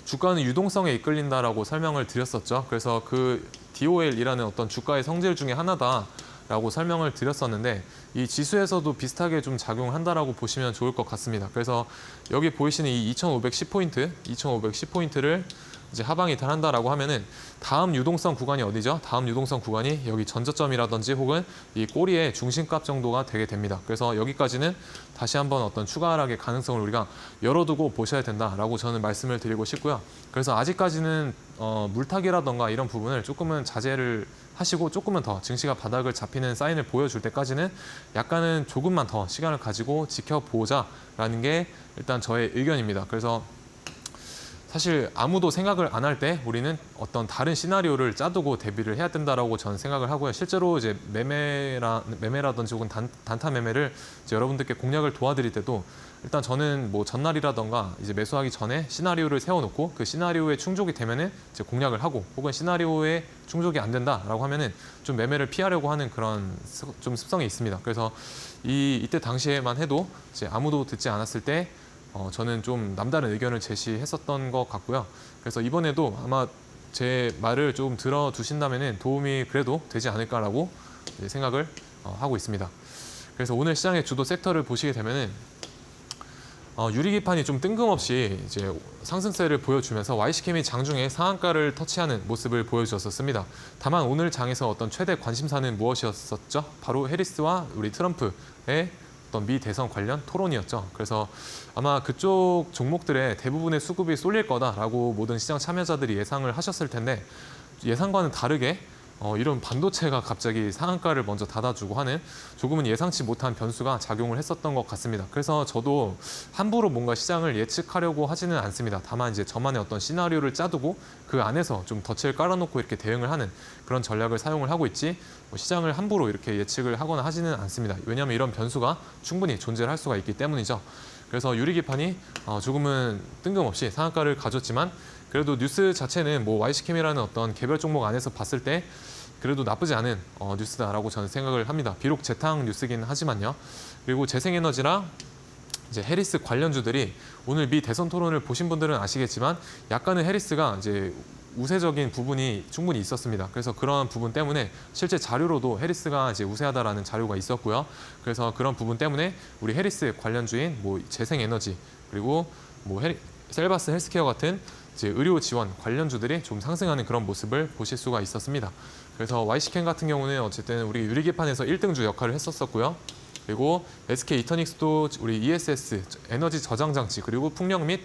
주가는 유동성에 이끌린다라고 설명을 드렸었죠. 그래서 그 DOL이라는 어떤 주가의 성질 중에 하나다 라고 설명을 드렸었는데 이 지수에서도 비슷하게 좀 작용을 한다라고 보시면 좋을 것 같습니다. 그래서 여기 보이시는 이 2,510포인트를 이제 하방 이탈한다라고 하면은 다음 유동성 구간이 어디죠? 다음 유동성 구간이 여기 전저점이라든지 혹은 이 꼬리의 중심값 정도가 되게 됩니다. 그래서 여기까지는 다시 한번 어떤 추가 하락의 가능성을 우리가 열어두고 보셔야 된다라고 저는 말씀을 드리고 싶고요. 그래서 아직까지는 물타기라던가 이런 부분을 조금은 자제를 하시고 조금은 더 증시가 바닥을 잡히는 사인을 보여줄 때까지는 약간은 조금만 더 시간을 가지고 지켜보자라는 게 일단 저의 의견입니다. 그래서 사실 아무도 생각을 안 할 때 우리는 어떤 다른 시나리오를 짜두고 대비를 해야 된다라고 저는 생각을 하고요. 실제로 이제 매매라든지 혹은 단타 매매를 이제 여러분들께 공략을 도와드릴 때도 일단 저는 뭐 전날이라던가 이제 매수하기 전에 시나리오를 세워놓고 그 시나리오에 충족이 되면은 이제 공략을 하고 혹은 시나리오에 충족이 안 된다라고 하면은 좀 매매를 피하려고 하는 그런 좀 습성이 있습니다. 그래서 이때 당시에만 해도 이제 아무도 듣지 않았을 때 저는 좀 남다른 의견을 제시했었던 것 같고요. 그래서 이번에도 아마 제 말을 좀 들어두신다면 도움이 그래도 되지 않을까라고 생각을 하고 있습니다. 그래서 오늘 시장의 주도 섹터를 보시게 되면은 유리기판이 좀 뜬금없이 이제 상승세를 보여주면서 YC캠이 장중에 상한가를 터치하는 모습을 보여주었습니다. 다만 오늘 장에서 어떤 최대 관심사는 무엇이었었죠? 바로 해리스와 우리 트럼프의 어떤 미 대선 관련 토론이었죠. 그래서 아마 그쪽 종목들의 대부분의 수급이 쏠릴 거다라고 모든 시장 참여자들이 예상을 하셨을 텐데 예상과는 다르게 이런 반도체가 갑자기 상한가를 먼저 닫아주고 하는 조금은 예상치 못한 변수가 작용을 했었던 것 같습니다. 그래서 저도 함부로 뭔가 시장을 예측하려고 하지는 않습니다. 다만 이제 저만의 어떤 시나리오를 짜두고 그 안에서 좀 덫을 깔아놓고 이렇게 대응을 하는 그런 전략을 사용을 하고 있지 시장을 함부로 이렇게 예측을 하거나 하지는 않습니다. 왜냐하면 이런 변수가 충분히 존재를 할 수가 있기 때문이죠. 그래서 유리기판이 조금은 뜬금없이 상한가를 가졌지만 그래도 뉴스 자체는 뭐 YC캠이라는 어떤 개별 종목 안에서 봤을 때 그래도 나쁘지 않은 뉴스다라고 저는 생각을 합니다. 비록 재탕 뉴스긴 하지만요. 그리고 재생에너지랑 이제 해리스 관련주들이 오늘 미 대선 토론을 보신 분들은 아시겠지만 약간은 해리스가 이제 우세적인 부분이 충분히 있었습니다. 그래서 그런 부분 때문에 실제 자료로도 해리스가 이제 우세하다라는 자료가 있었고요. 그래서 그런 부분 때문에 우리 해리스 관련주인 뭐 재생에너지 그리고 뭐 셀바스 헬스케어 같은 이제 의료 지원 관련주들이 좀 상승하는 그런 모습을 보실 수가 있었습니다. 그래서 YC캠 같은 경우는 어쨌든 우리 유리기판에서 1등주 역할을 했었고요. 그리고 SK 이터닉스도 우리 ESS 에너지 저장 장치 그리고 풍력 및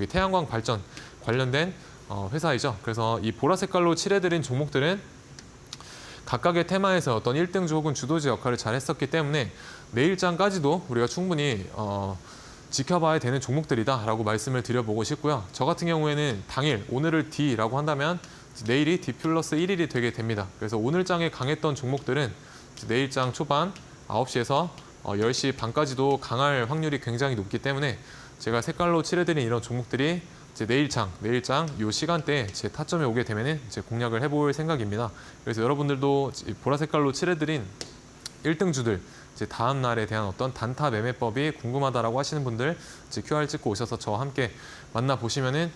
태양광 발전 관련된 회사이죠. 그래서 이 보라 색깔로 칠해드린 종목들은 각각의 테마에서 어떤 1등주 혹은 주도주 역할을 잘 했었기 때문에 내일장까지도 우리가 충분히 지켜봐야 되는 종목들이다라고 말씀을 드려보고 싶고요. 저 같은 경우에는 당일 오늘을 D라고 한다면 내일이 D 플러스 1일이 되게 됩니다. 그래서 오늘장에 강했던 종목들은 내일장 초반 9시에서 10시 반까지도 강할 확률이 굉장히 높기 때문에 제가 색깔로 칠해드린 이런 종목들이 이제 내일장 이 시간대에 제 타점에 오게 되면은 이제 공략을 해볼 생각입니다. 그래서 여러분들도 보라 색깔로 칠해드린 1등주들 이제 다음 날에 대한 어떤 단타 매매법이 궁금하다라고 하시는 분들 이제 QR 찍고 오셔서 저와 함께 만나 보시면은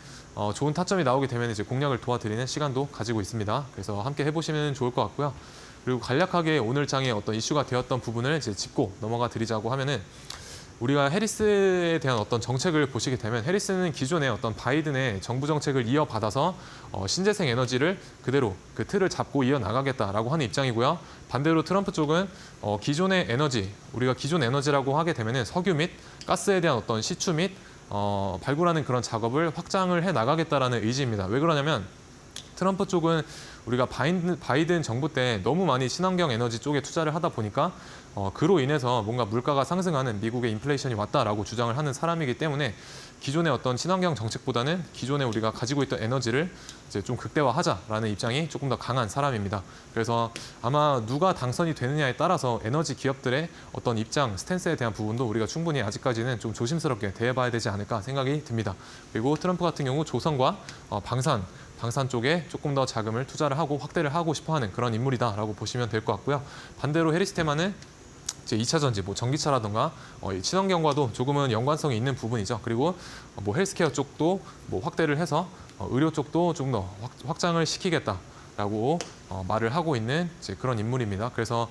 좋은 타점이 나오게 되면 이제 공략을 도와드리는 시간도 가지고 있습니다. 그래서 함께 해보시면 좋을 것 같고요. 그리고 간략하게 오늘 장에 어떤 이슈가 되었던 부분을 이제 짚고 넘어가 드리자고 하면은 우리가 해리스에 대한 어떤 정책을 보시게 되면 해리스는 기존의 어떤 바이든의 정부 정책을 이어받아서 신재생 에너지를 그대로 그 틀을 잡고 이어나가겠다라고 하는 입장이고요. 반대로 트럼프 쪽은 기존의 에너지, 우리가 기존 에너지라고 하게 되면은 석유 및 가스에 대한 어떤 시추 및 발굴하는 그런 작업을 확장을 해 나가겠다라는 의지입니다. 왜 그러냐면 트럼프 쪽은 우리가 바이든 정부 때 너무 많이 친환경 에너지 쪽에 투자를 하다 보니까 그로 인해서 뭔가 물가가 상승하는 미국의 인플레이션이 왔다라고 주장을 하는 사람이기 때문에 기존의 어떤 친환경 정책보다는 기존에 우리가 가지고 있던 에너지를 이제 좀 극대화하자라는 입장이 조금 더 강한 사람입니다. 그래서 아마 누가 당선이 되느냐에 따라서 에너지 기업들의 어떤 입장, 스탠스에 대한 부분도 우리가 충분히 아직까지는 좀 조심스럽게 대해봐야 되지 않을까 생각이 듭니다. 그리고 트럼프 같은 경우 조선과 방산 쪽에 조금 더 자금을 투자를 하고 확대를 하고 싶어하는 그런 인물이다라고 보시면 될 것 같고요. 반대로 해리스 테마는 이제 2차 전지, 뭐 전기차라든가 친환경과도 조금은 연관성이 있는 부분이죠. 그리고 뭐 헬스케어 쪽도 뭐 확대를 해서 의료 쪽도 좀 더 확장을 시키겠다라는 라고 말을 하고 있는 이제 그런 인물입니다. 그래서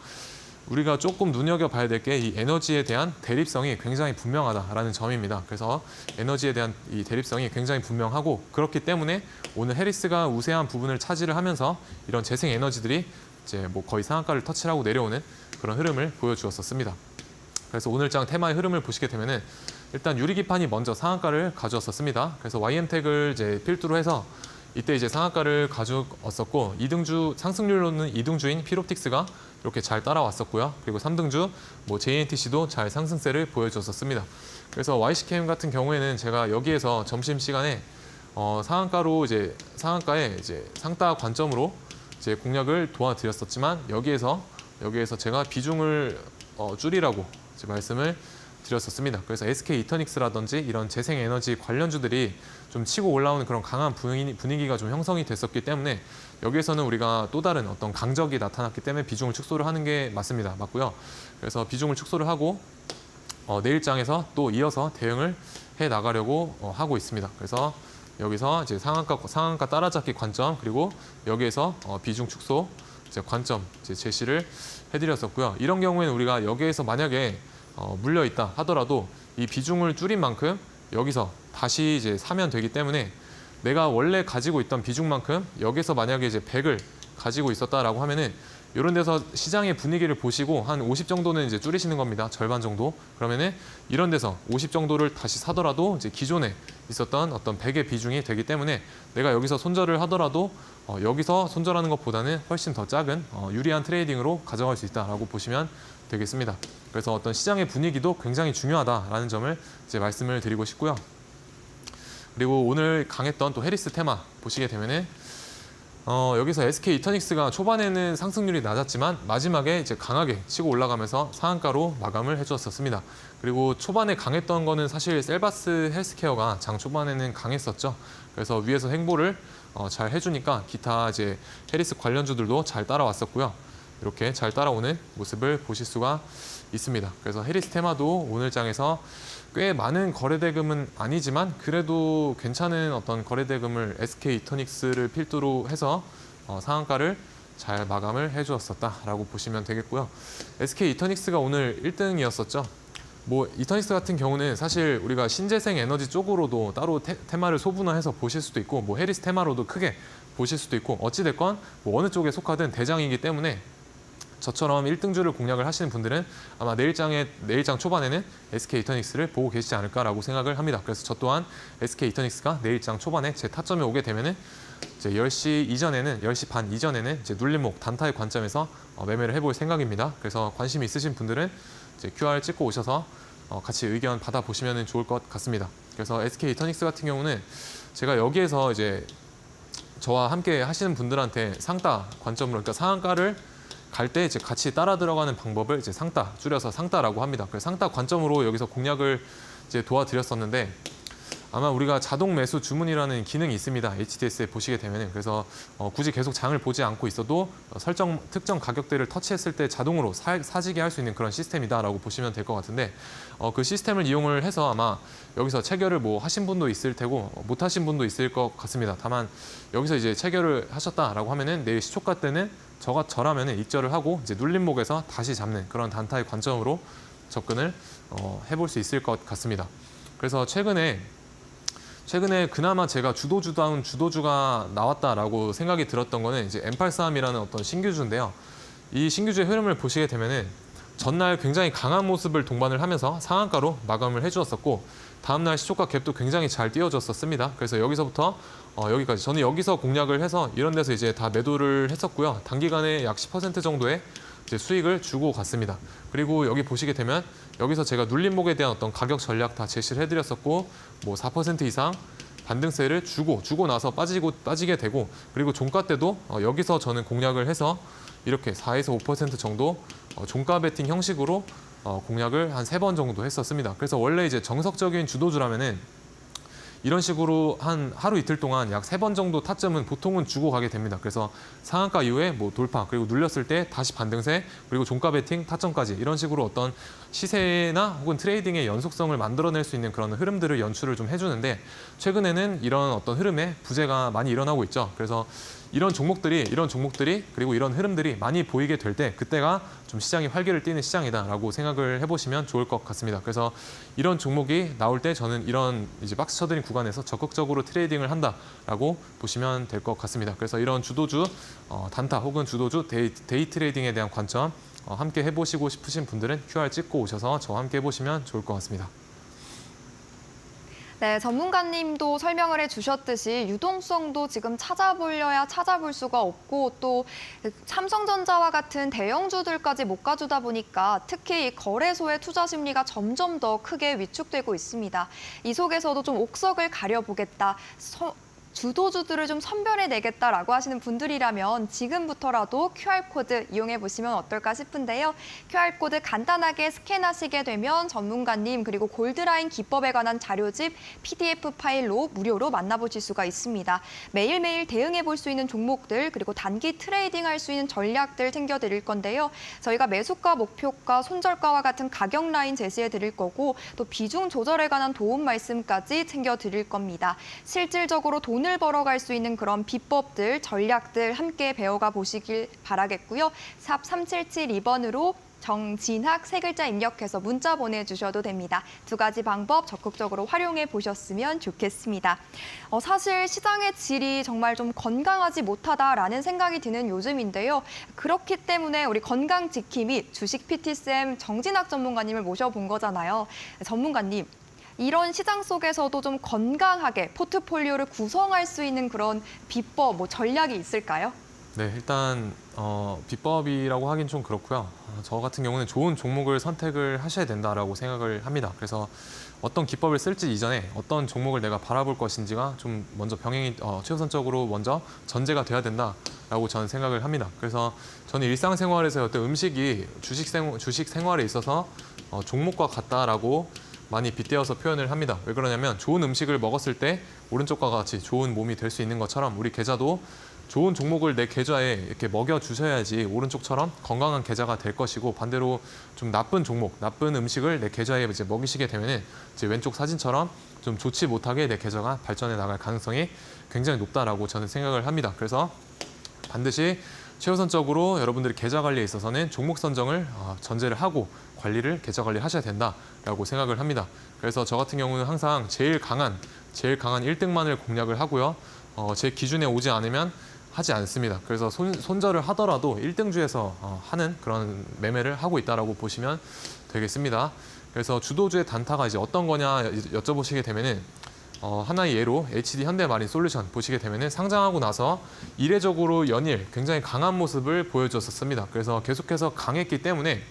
우리가 조금 눈여겨봐야 될 게 이 에너지에 대한 대립성이 굉장히 분명하다라는 점입니다. 그래서 에너지에 대한 이 대립성이 굉장히 분명하고 그렇기 때문에 오늘 해리스가 우세한 부분을 차지를 하면서 이런 재생 에너지들이 이제 뭐 거의 상한가를 터치하고 내려오는 그런 흐름을 보여주었었습니다. 그래서 오늘 장 테마의 흐름을 보시게 되면은 일단 유리기판이 먼저 상한가를 가져왔었습니다. 그래서 YM택을 이제 필두로 해서 이때 이제 상한가를 가져왔었고 2등주 상승률로는 2등주인 필옵틱스가 이렇게 잘 따라왔었고요. 그리고 3등주 뭐 JNTC도 잘 상승세를 보여줬었습니다. 그래서 YCKM 같은 경우에는 제가 여기에서 점심 시간에 상한가로 이제 상한가에 이제 상따 관점으로 이제 공략을 도와드렸었지만 여기에서 제가 비중을 줄이라고 이제 말씀을 드렸었습니다. 그래서 SK 이터닉스라든지 이런 재생에너지 관련주들이 좀 치고 올라오는 그런 강한 분위기가 좀 형성이 됐었기 때문에 여기에서는 우리가 또 다른 어떤 강적이 나타났기 때문에 비중을 축소를 하는 게 맞고요. 그래서 비중을 축소를 하고 내일장에서 또 이어서 대응을 해 나가려고 하고 있습니다. 그래서 여기서 이제 상한가 따라잡기 관점 그리고 여기에서 비중 축소 이제 관점 이제 제시를 해드렸었고요. 이런 경우에는 우리가 여기에서 만약에 물려 있다 하더라도 이 비중을 줄인 만큼 여기서 다시 이제 사면 되기 때문에 내가 원래 가지고 있던 비중만큼 여기서 만약에 이제 100을 가지고 있었다라고 하면은 이런 데서 시장의 분위기를 보시고 한 50 정도는 이제 줄이시는 겁니다. 절반 정도. 그러면은 이런 데서 50 정도를 다시 사더라도 이제 기존에 있었던 어떤 100의 비중이 되기 때문에 내가 여기서 손절을 하더라도 여기서 손절하는 것보다는 훨씬 더 작은 유리한 트레이딩으로 가져갈 수 있다라고 보시면 되겠습니다. 그래서 어떤 시장의 분위기도 굉장히 중요하다라는 점을 이제 말씀을 드리고 싶고요. 그리고 오늘 강했던 또 해리스 테마 보시게 되면은 여기서 SK 이터닉스가 초반에는 상승률이 낮았지만 마지막에 이제 강하게 치고 올라가면서 상한가로 마감을 해주었었습니다. 그리고 초반에 강했던 거는 사실 셀바스 헬스케어가 장 초반에는 강했었죠. 그래서 위에서 행보를 잘 해주니까 기타 이제 해리스 관련주들도 잘 따라왔었고요. 이렇게 잘 따라오는 모습을 보실 수가 있습니다. 그래서 해리스 테마도 오늘 장에서 꽤 많은 거래대금은 아니지만 그래도 괜찮은 어떤 거래대금을 SK 이터닉스를 필두로 해서 상한가를 잘 마감을 해주었었다라고 보시면 되겠고요. SK 이터닉스가 오늘 1등이었었죠. 뭐 이터닉스 같은 경우는 사실 우리가 신재생 에너지 쪽으로도 따로 테마를 소분화해서 보실 수도 있고 뭐 해리스 테마로도 크게 보실 수도 있고 어찌됐건 뭐 어느 쪽에 속하든 대장이기 때문에 저처럼 1등주를 공략을 하시는 분들은 아마 내일장 초반에는 SK 이터닉스를 보고 계시지 않을까라고 생각을 합니다. 그래서 저 또한 SK 이터닉스가 내일장 초반에 제 타점에 오게 되면은 이제 10시 반 이전에는 이제 눌림목 단타의 관점에서 매매를 해볼 생각입니다. 그래서 관심 있으신 분들은 이제 QR 찍고 오셔서 같이 의견 받아보시면 좋을 것 같습니다. 그래서 SK 이터닉스 같은 경우는 제가 여기에서 이제 저와 함께 하시는 분들한테 상따 관점으로 그러니까 상한가를 갈 때 이제 같이 따라 들어가는 방법을 이제 상따 줄여서 상따라고 합니다. 그래서 상따 관점으로 여기서 공략을 이제 도와드렸었는데 아마 우리가 자동 매수 주문이라는 기능이 있습니다. HTS에 보시게 되면은 그래서 굳이 계속 장을 보지 않고 있어도 특정 가격대를 터치했을 때 자동으로 사지게 할 수 있는 그런 시스템이다라고 보시면 될 것 같은데 그 시스템을 이용을 해서 아마 여기서 체결을 뭐 하신 분도 있을 테고 못 하신 분도 있을 것 같습니다. 다만 여기서 이제 체결을 하셨다라고 하면은 내일 시초가 때는 저라면은 익절을 하고 이제 눌림목에서 다시 잡는 그런 단타의 관점으로 접근을 해볼 수 있을 것 같습니다. 그래서 최근에 그나마 제가 주도주다운 주도주가 나왔다라고 생각이 들었던 거는 이제 M83이라는 어떤 신규주인데요. 이 신규주의 흐름을 보시게 되면은 전날 굉장히 강한 모습을 동반을 하면서 상한가로 마감을 해주었었고 다음날 시초가 갭도 굉장히 잘 띄워줬었습니다. 그래서 여기서부터 여기까지 저는 여기서 공략을 해서 이런 데서 이제 다 매도를 했었고요. 단기간에 약 10% 정도의 이제 수익을 주고 갔습니다. 그리고 여기 보시게 되면 여기서 제가 눌림목에 대한 어떤 가격 전략 다 제시를 해드렸었고 뭐 4% 이상 반등세를 주고 나서 빠지게 되고 그리고 종가 때도 여기서 저는 공략을 해서 이렇게 4에서 5% 정도 종가 베팅 형식으로 공략을 한 3번 정도 했었습니다. 그래서 원래 이제 정석적인 주도주라면은 이런 식으로 한 하루 이틀 동안 약 3번 정도 타점은 보통은 주고 가게 됩니다. 그래서 상한가 이후에 뭐 돌파 그리고 눌렸을 때 다시 반등세 그리고 종가 베팅 타점까지 이런 식으로 어떤 시세나 혹은 트레이딩의 연속성을 만들어낼 수 있는 그런 흐름들을 연출을 좀 해주는데 최근에는 이런 어떤 흐름에 부재가 많이 일어나고 있죠. 그래서 이런 종목들이 그리고 이런 흐름들이 많이 보이게 될 때 그때가 좀 시장이 활기를 띠는 시장이다라고 생각을 해보시면 좋을 것 같습니다. 그래서 이런 종목이 나올 때 저는 이런 이제 박스 셔터링 구간에서 적극적으로 트레이딩을 한다라고 보시면 될 것 같습니다. 그래서 이런 주도주 단타 혹은 주도주 데이 트레이딩에 대한 관점 함께 해보시고 싶으신 분들은 QR 찍고 오셔서 저와 함께 해보시면 좋을 것 같습니다. 네, 전문가님도 설명을 해주셨듯이 유동성도 지금 찾아보려야 찾아볼 수가 없고 또 삼성전자와 같은 대형주들까지 못 가주다 보니까 특히 이 거래소의 투자 심리가 점점 더 크게 위축되고 있습니다. 이 속에서도 좀 옥석을 가려보겠다. 주도주들을 좀 선별해내겠다라고 하시는 분들이라면 지금부터라도 QR코드 이용해보시면 어떨까 싶은데요. QR코드 간단하게 스캔하시게 되면 전문가님 그리고 골드라인 기법에 관한 자료집 PDF 파일로 무료로 만나보실 수가 있습니다. 매일매일 대응해볼 수 있는 종목들 그리고 단기 트레이딩할 수 있는 전략들 챙겨드릴 건데요. 저희가 매수가, 목표가, 손절가와 같은 가격 라인 제시해드릴 거고 또 비중 조절에 관한 도움 말씀까지 챙겨드릴 겁니다. 실질적으로 돈을 벌어갈 수 있는 그런 비법들, 전략들 함께 배워가 보시길 바라겠고요. 샵 3772번으로 정진학 세 글자 입력해서 문자 보내주셔도 됩니다. 두 가지 방법 적극적으로 활용해 보셨으면 좋겠습니다. 사실 시장의 질이 정말 좀 건강하지 못하다라는 생각이 드는 요즘인데요. 그렇기 때문에 우리 건강 지킴이 주식 PT쌤 정진학 전문가님을 모셔본 거잖아요. 전문가님. 이런 시장 속에서도 좀 건강하게 포트폴리오를 구성할 수 있는 그런 비법, 전략이 있을까요? 네, 일단 비법이라고 하긴 좀 그렇고요. 저 같은 경우는 좋은 종목을 선택을 하셔야 된다라고 생각을 합니다. 그래서 어떤 기법을 쓸지 이전에 어떤 종목을 내가 바라볼 것인지가 좀 먼저 병행이 최우선적으로 먼저 전제가 돼야 된다라고 저는 생각을 합니다. 그래서 저는 일상생활에서 어떤 음식이 주식 생활에 있어서 종목과 같다라고 많이 빗대어서 표현을 합니다. 왜 그러냐면 좋은 음식을 먹었을 때 오른쪽과 같이 좋은 몸이 될 수 있는 것처럼 우리 계좌도 좋은 종목을 내 계좌에 이렇게 먹여주셔야지 오른쪽처럼 건강한 계좌가 될 것이고 반대로 좀 나쁜 종목, 나쁜 음식을 내 계좌에 이제 먹이시게 되면 이제 왼쪽 사진처럼 좀 좋지 못하게 내 계좌가 발전해 나갈 가능성이 굉장히 높다라고 저는 생각을 합니다. 그래서 반드시 최우선적으로 여러분들이 계좌 관리에 있어서는 종목 선정을 전제를 하고 관리를 계좌 관리를 하셔야 된다라고 생각을 합니다. 그래서 저 같은 경우는 항상 제일 강한 1등만을 공략을 하고요. 제 기준에 오지 않으면 하지 않습니다. 그래서 손절을 하더라도 1등주에서 하는 그런 매매를 하고 있다라고 보시면 되겠습니다. 그래서 주도주의 단타가 이제 어떤 거냐 여쭤보시게 되면은 하나의 예로 HD 현대마린솔루션 보시게 되면은 상장하고 나서 이례적으로 연일 굉장히 강한 모습을 보여줬었습니다. 그래서 계속해서 강했기 때문에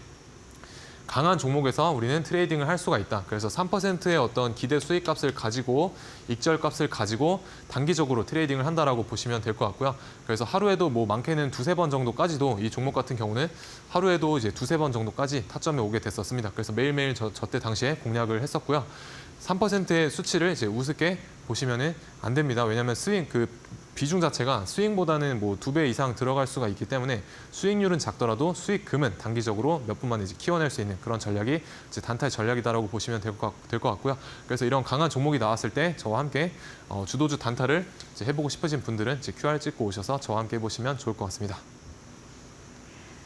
강한 종목에서 우리는 트레이딩을 할 수가 있다. 그래서 3%의 어떤 기대 수익값을 가지고 익절값을 가지고 단기적으로 트레이딩을 한다라고 보시면 될 것 같고요. 그래서 하루에도 많게는 두세 번 정도까지도 이 종목 같은 경우는 하루에도 이제 두세 번 정도까지 타점에 오게 됐었습니다. 그래서 매일매일 저 때 당시에 공략을 했었고요. 3%의 수치를 이제 우습게 보시면은 안 됩니다. 왜냐하면 비중 자체가 스윙보다는 2배 이상 들어갈 수가 있기 때문에 수익률은 작더라도 수익금은 단기적으로 몇 분 만에 이제 키워낼 수 있는 그런 전략이 이제 단타의 전략이다라고 보시면 될 것 같고요. 그래서 이런 강한 종목이 나왔을 때 저와 함께 주도주 단타를 이제 해보고 싶으신 분들은 이제 QR 찍고 오셔서 저와 함께 해보시면 좋을 것 같습니다.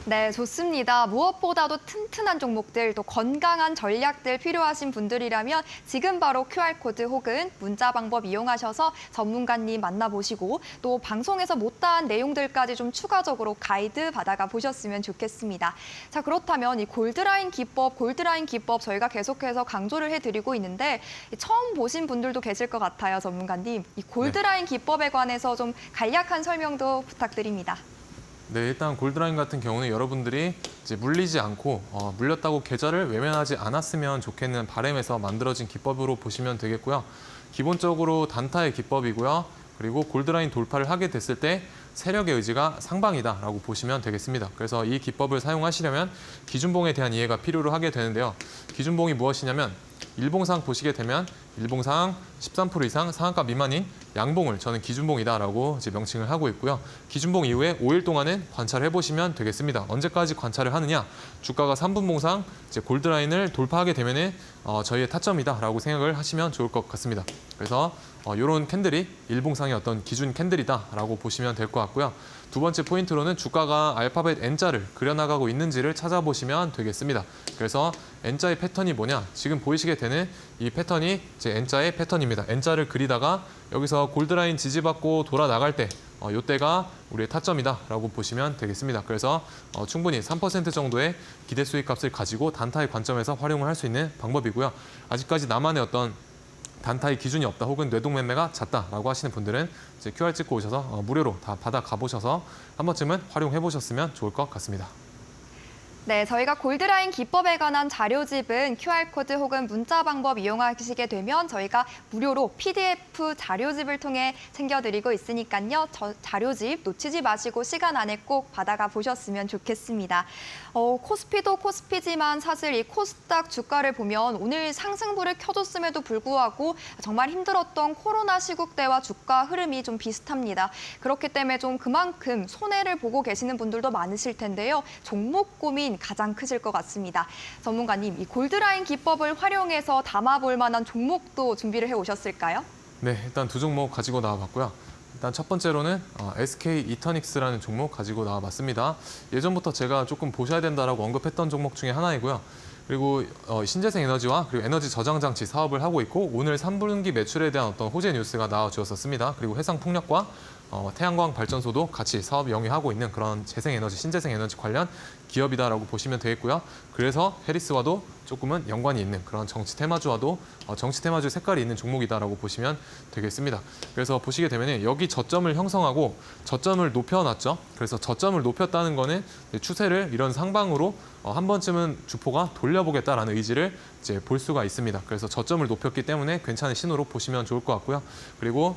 네, 좋습니다. 무엇보다도 튼튼한 종목들, 또 건강한 전략들 필요하신 분들이라면 지금 바로 QR코드 혹은 문자 방법 이용하셔서 전문가님 만나보시고 또 방송에서 못다한 내용들까지 좀 추가적으로 가이드 받아가 보셨으면 좋겠습니다. 자, 그렇다면 이 골드라인 기법 저희가 계속해서 강조를 해드리고 있는데 처음 보신 분들도 계실 것 같아요, 전문가님. 이 골드라인 기법에 관해서 좀 간략한 설명도 부탁드립니다. 네, 일단 골드라인 같은 경우는 여러분들이 이제 물리지 않고 물렸다고 계좌를 외면하지 않았으면 좋겠는 바람에서 만들어진 기법으로 보시면 되겠고요. 기본적으로 단타의 기법이고요. 그리고 골드라인 돌파를 하게 됐을 때 세력의 의지가 상방이다라고 보시면 되겠습니다. 그래서 이 기법을 사용하시려면 기준봉에 대한 이해가 필요로 하게 되는데요. 기준봉이 무엇이냐면 일봉상 보시게 되면 일봉상 13% 이상 상한가 미만인 양봉을 저는 기준봉이다라고 이제 명칭을 하고 있고요. 기준봉 이후에 5일 동안은 관찰을 해보시면 되겠습니다. 언제까지 관찰을 하느냐? 주가가 3분봉상 이제 골드라인을 돌파하게 되면은 저희의 타점이다라고 생각을 하시면 좋을 것 같습니다. 그래서 이런 캔들이 일봉상의 어떤 기준 캔들이다라고 보시면 될 것 같고요. 두 번째 포인트로는 주가가 알파벳 N자를 그려나가고 있는지를 찾아보시면 되겠습니다. 그래서 N자의 패턴이 뭐냐? 지금 보이시게 되는 이 패턴이 이제 N자의 패턴입니다. N자를 그리다가 여기서 골드라인 지지받고 돌아 나갈 때 이때가 우리의 타점이다라고 보시면 되겠습니다. 그래서 충분히 3% 정도의 기대 수익 값을 가지고 단타의 관점에서 활용을 할 수 있는 방법이고요. 아직까지 나만의 어떤 단타의 기준이 없다 혹은 뇌동 매매가 잦다라고 하시는 분들은 이제 QR 찍고 오셔서 무료로 다 받아 가보셔서 한 번쯤은 활용해 보셨으면 좋을 것 같습니다. 네, 저희가 골드라인 기법에 관한 자료집은 QR코드 혹은 문자 방법 이용하시게 되면 저희가 무료로 PDF 자료집을 통해 챙겨드리고 있으니까요. 자료집 놓치지 마시고 시간 안에 꼭 받아가 보셨으면 좋겠습니다. 코스피도 코스피지만 사실 이 코스닥 주가를 보면 오늘 상승불을 켜줬음에도 불구하고 정말 힘들었던 코로나 시국 때와 주가 흐름이 좀 비슷합니다. 그렇기 때문에 좀 그만큼 손해를 보고 계시는 분들도 많으실 텐데요. 종목 고민 가장 크실 것 같습니다. 전문가님, 이 골드라인 기법을 활용해서 담아볼 만한 종목도 준비를 해오셨을까요? 네, 일단 두 종목 가지고 나와봤고요. 일단 첫 번째로는 SK 이터닉스라는 종목 가지고 나와봤습니다. 예전부터 제가 조금 보셔야 된다라고 언급했던 종목 중에 하나이고요. 그리고 신재생 에너지와 그리고 에너지 저장 장치 사업을 하고 있고 오늘 3분기 매출에 대한 어떤 호재 뉴스가 나와주었습니다. 그리고 해상 풍력과 태양광 발전소도 같이 사업 영위하고 있는 그런 재생에너지, 신재생 에너지 관련 기업이다라고 보시면 되겠고요. 그래서 해리스와도 조금은 연관이 있는 그런 정치 테마주와도 정치 테마주 색깔이 있는 종목이다라고 보시면 되겠습니다. 그래서 보시게 되면 여기 저점을 형성하고 저점을 높여놨죠. 그래서 저점을 높였다는 거는 추세를 이런 상방으로 한 번쯤은 주포가 돌려보겠다라는 의지를 이제 볼 수가 있습니다. 그래서 저점을 높였기 때문에 괜찮은 신호로 보시면 좋을 것 같고요. 그리고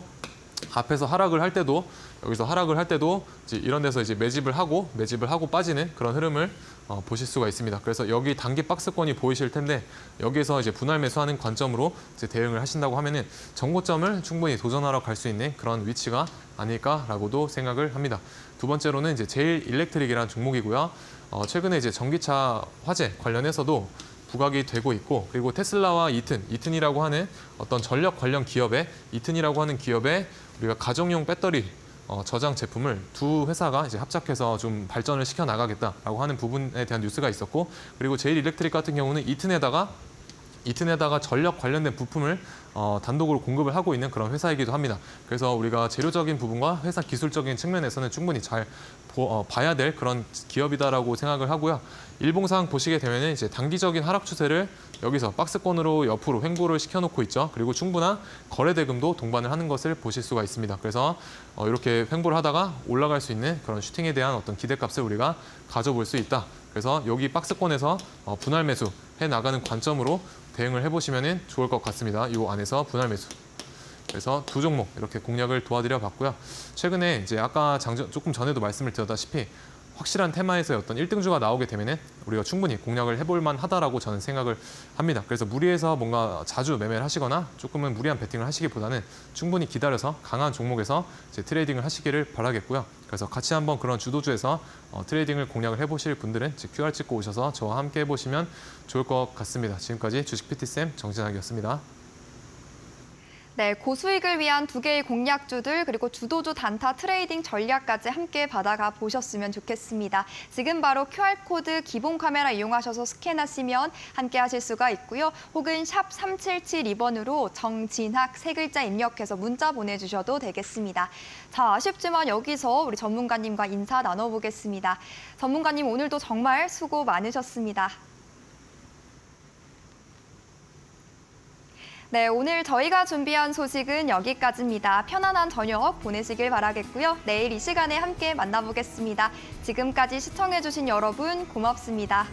앞에서 하락을 할 때도 여기서 하락을 할 때도 이제 이런 데서 이제 매집을 하고 빠지는 그런 흐름을 보실 수가 있습니다. 그래서 여기 단기 박스권이 보이실 텐데 여기에서 이제 분할 매수하는 관점으로 이제 대응을 하신다고 하면은 정고점을 충분히 도전하러 갈 수 있는 그런 위치가 아닐까라고도 생각을 합니다. 두 번째로는 이제 제일 일렉트릭이라는 종목이고요. 최근에 이제 전기차 화재 관련해서도 부각이 되고 있고 그리고 테슬라와 이튼이라고 하는 어떤 전력 관련 기업에 이튼이라고 하는 기업에 우리가 가정용 배터리 저장 제품을 두 회사가 이제 합작해서 좀 발전을 시켜 나가겠다라고 하는 부분에 대한 뉴스가 있었고 그리고 제일 일렉트릭 같은 경우는 이튼에다가 전력 관련된 부품을 단독으로 공급을 하고 있는 그런 회사이기도 합니다. 그래서 우리가 재료적인 부분과 회사 기술적인 측면에서는 충분히 잘 봐야 될 그런 기업이다라고 생각을 하고요. 일봉상 보시게 되면 이제 단기적인 하락 추세를 여기서 박스권으로 옆으로 횡보를 시켜놓고 있죠. 그리고 충분한 거래 대금도 동반을 하는 것을 보실 수가 있습니다. 그래서 이렇게 횡보를 하다가 올라갈 수 있는 그런 슈팅에 대한 어떤 기대값을 우리가 가져볼 수 있다. 그래서 여기 박스권에서 분할 매수 해 나가는 관점으로 대응을 해보시면 좋을 것 같습니다. 이 안에서 분할 매수. 그래서 두 종목 이렇게 공략을 도와드려 봤고요. 최근에 이제 아까 조금 전에도 말씀을 드렸다시피 확실한 테마에서의 어떤 1등주가 나오게 되면은 우리가 충분히 공략을 해볼 만하다라고 저는 생각을 합니다. 그래서 무리해서 뭔가 자주 매매를 하시거나 조금은 무리한 베팅을 하시기보다는 충분히 기다려서 강한 종목에서 이제 트레이딩을 하시기를 바라겠고요. 그래서 같이 한번 그런 주도주에서 트레이딩을 공략을 해보실 분들은 QR 찍고 오셔서 저와 함께 해보시면 좋을 것 같습니다. 지금까지 주식 PT쌤 정진학이었습니다. 네, 고수익을 위한 두 개의 공략주들 그리고 주도주 단타 트레이딩 전략까지 함께 받아가 보셨으면 좋겠습니다. 지금 바로 QR코드 기본 카메라 이용하셔서 스캔하시면 함께 하실 수가 있고요. 혹은 샵 3772번으로 정진학 세 글자 입력해서 문자 보내주셔도 되겠습니다. 자, 아쉽지만 여기서 우리 전문가님과 인사 나눠보겠습니다. 전문가님 오늘도 정말 수고 많으셨습니다. 네, 오늘 저희가 준비한 소식은 여기까지입니다. 편안한 저녁 보내시길 바라겠고요. 내일 이 시간에 함께 만나보겠습니다. 지금까지 시청해주신 여러분 고맙습니다.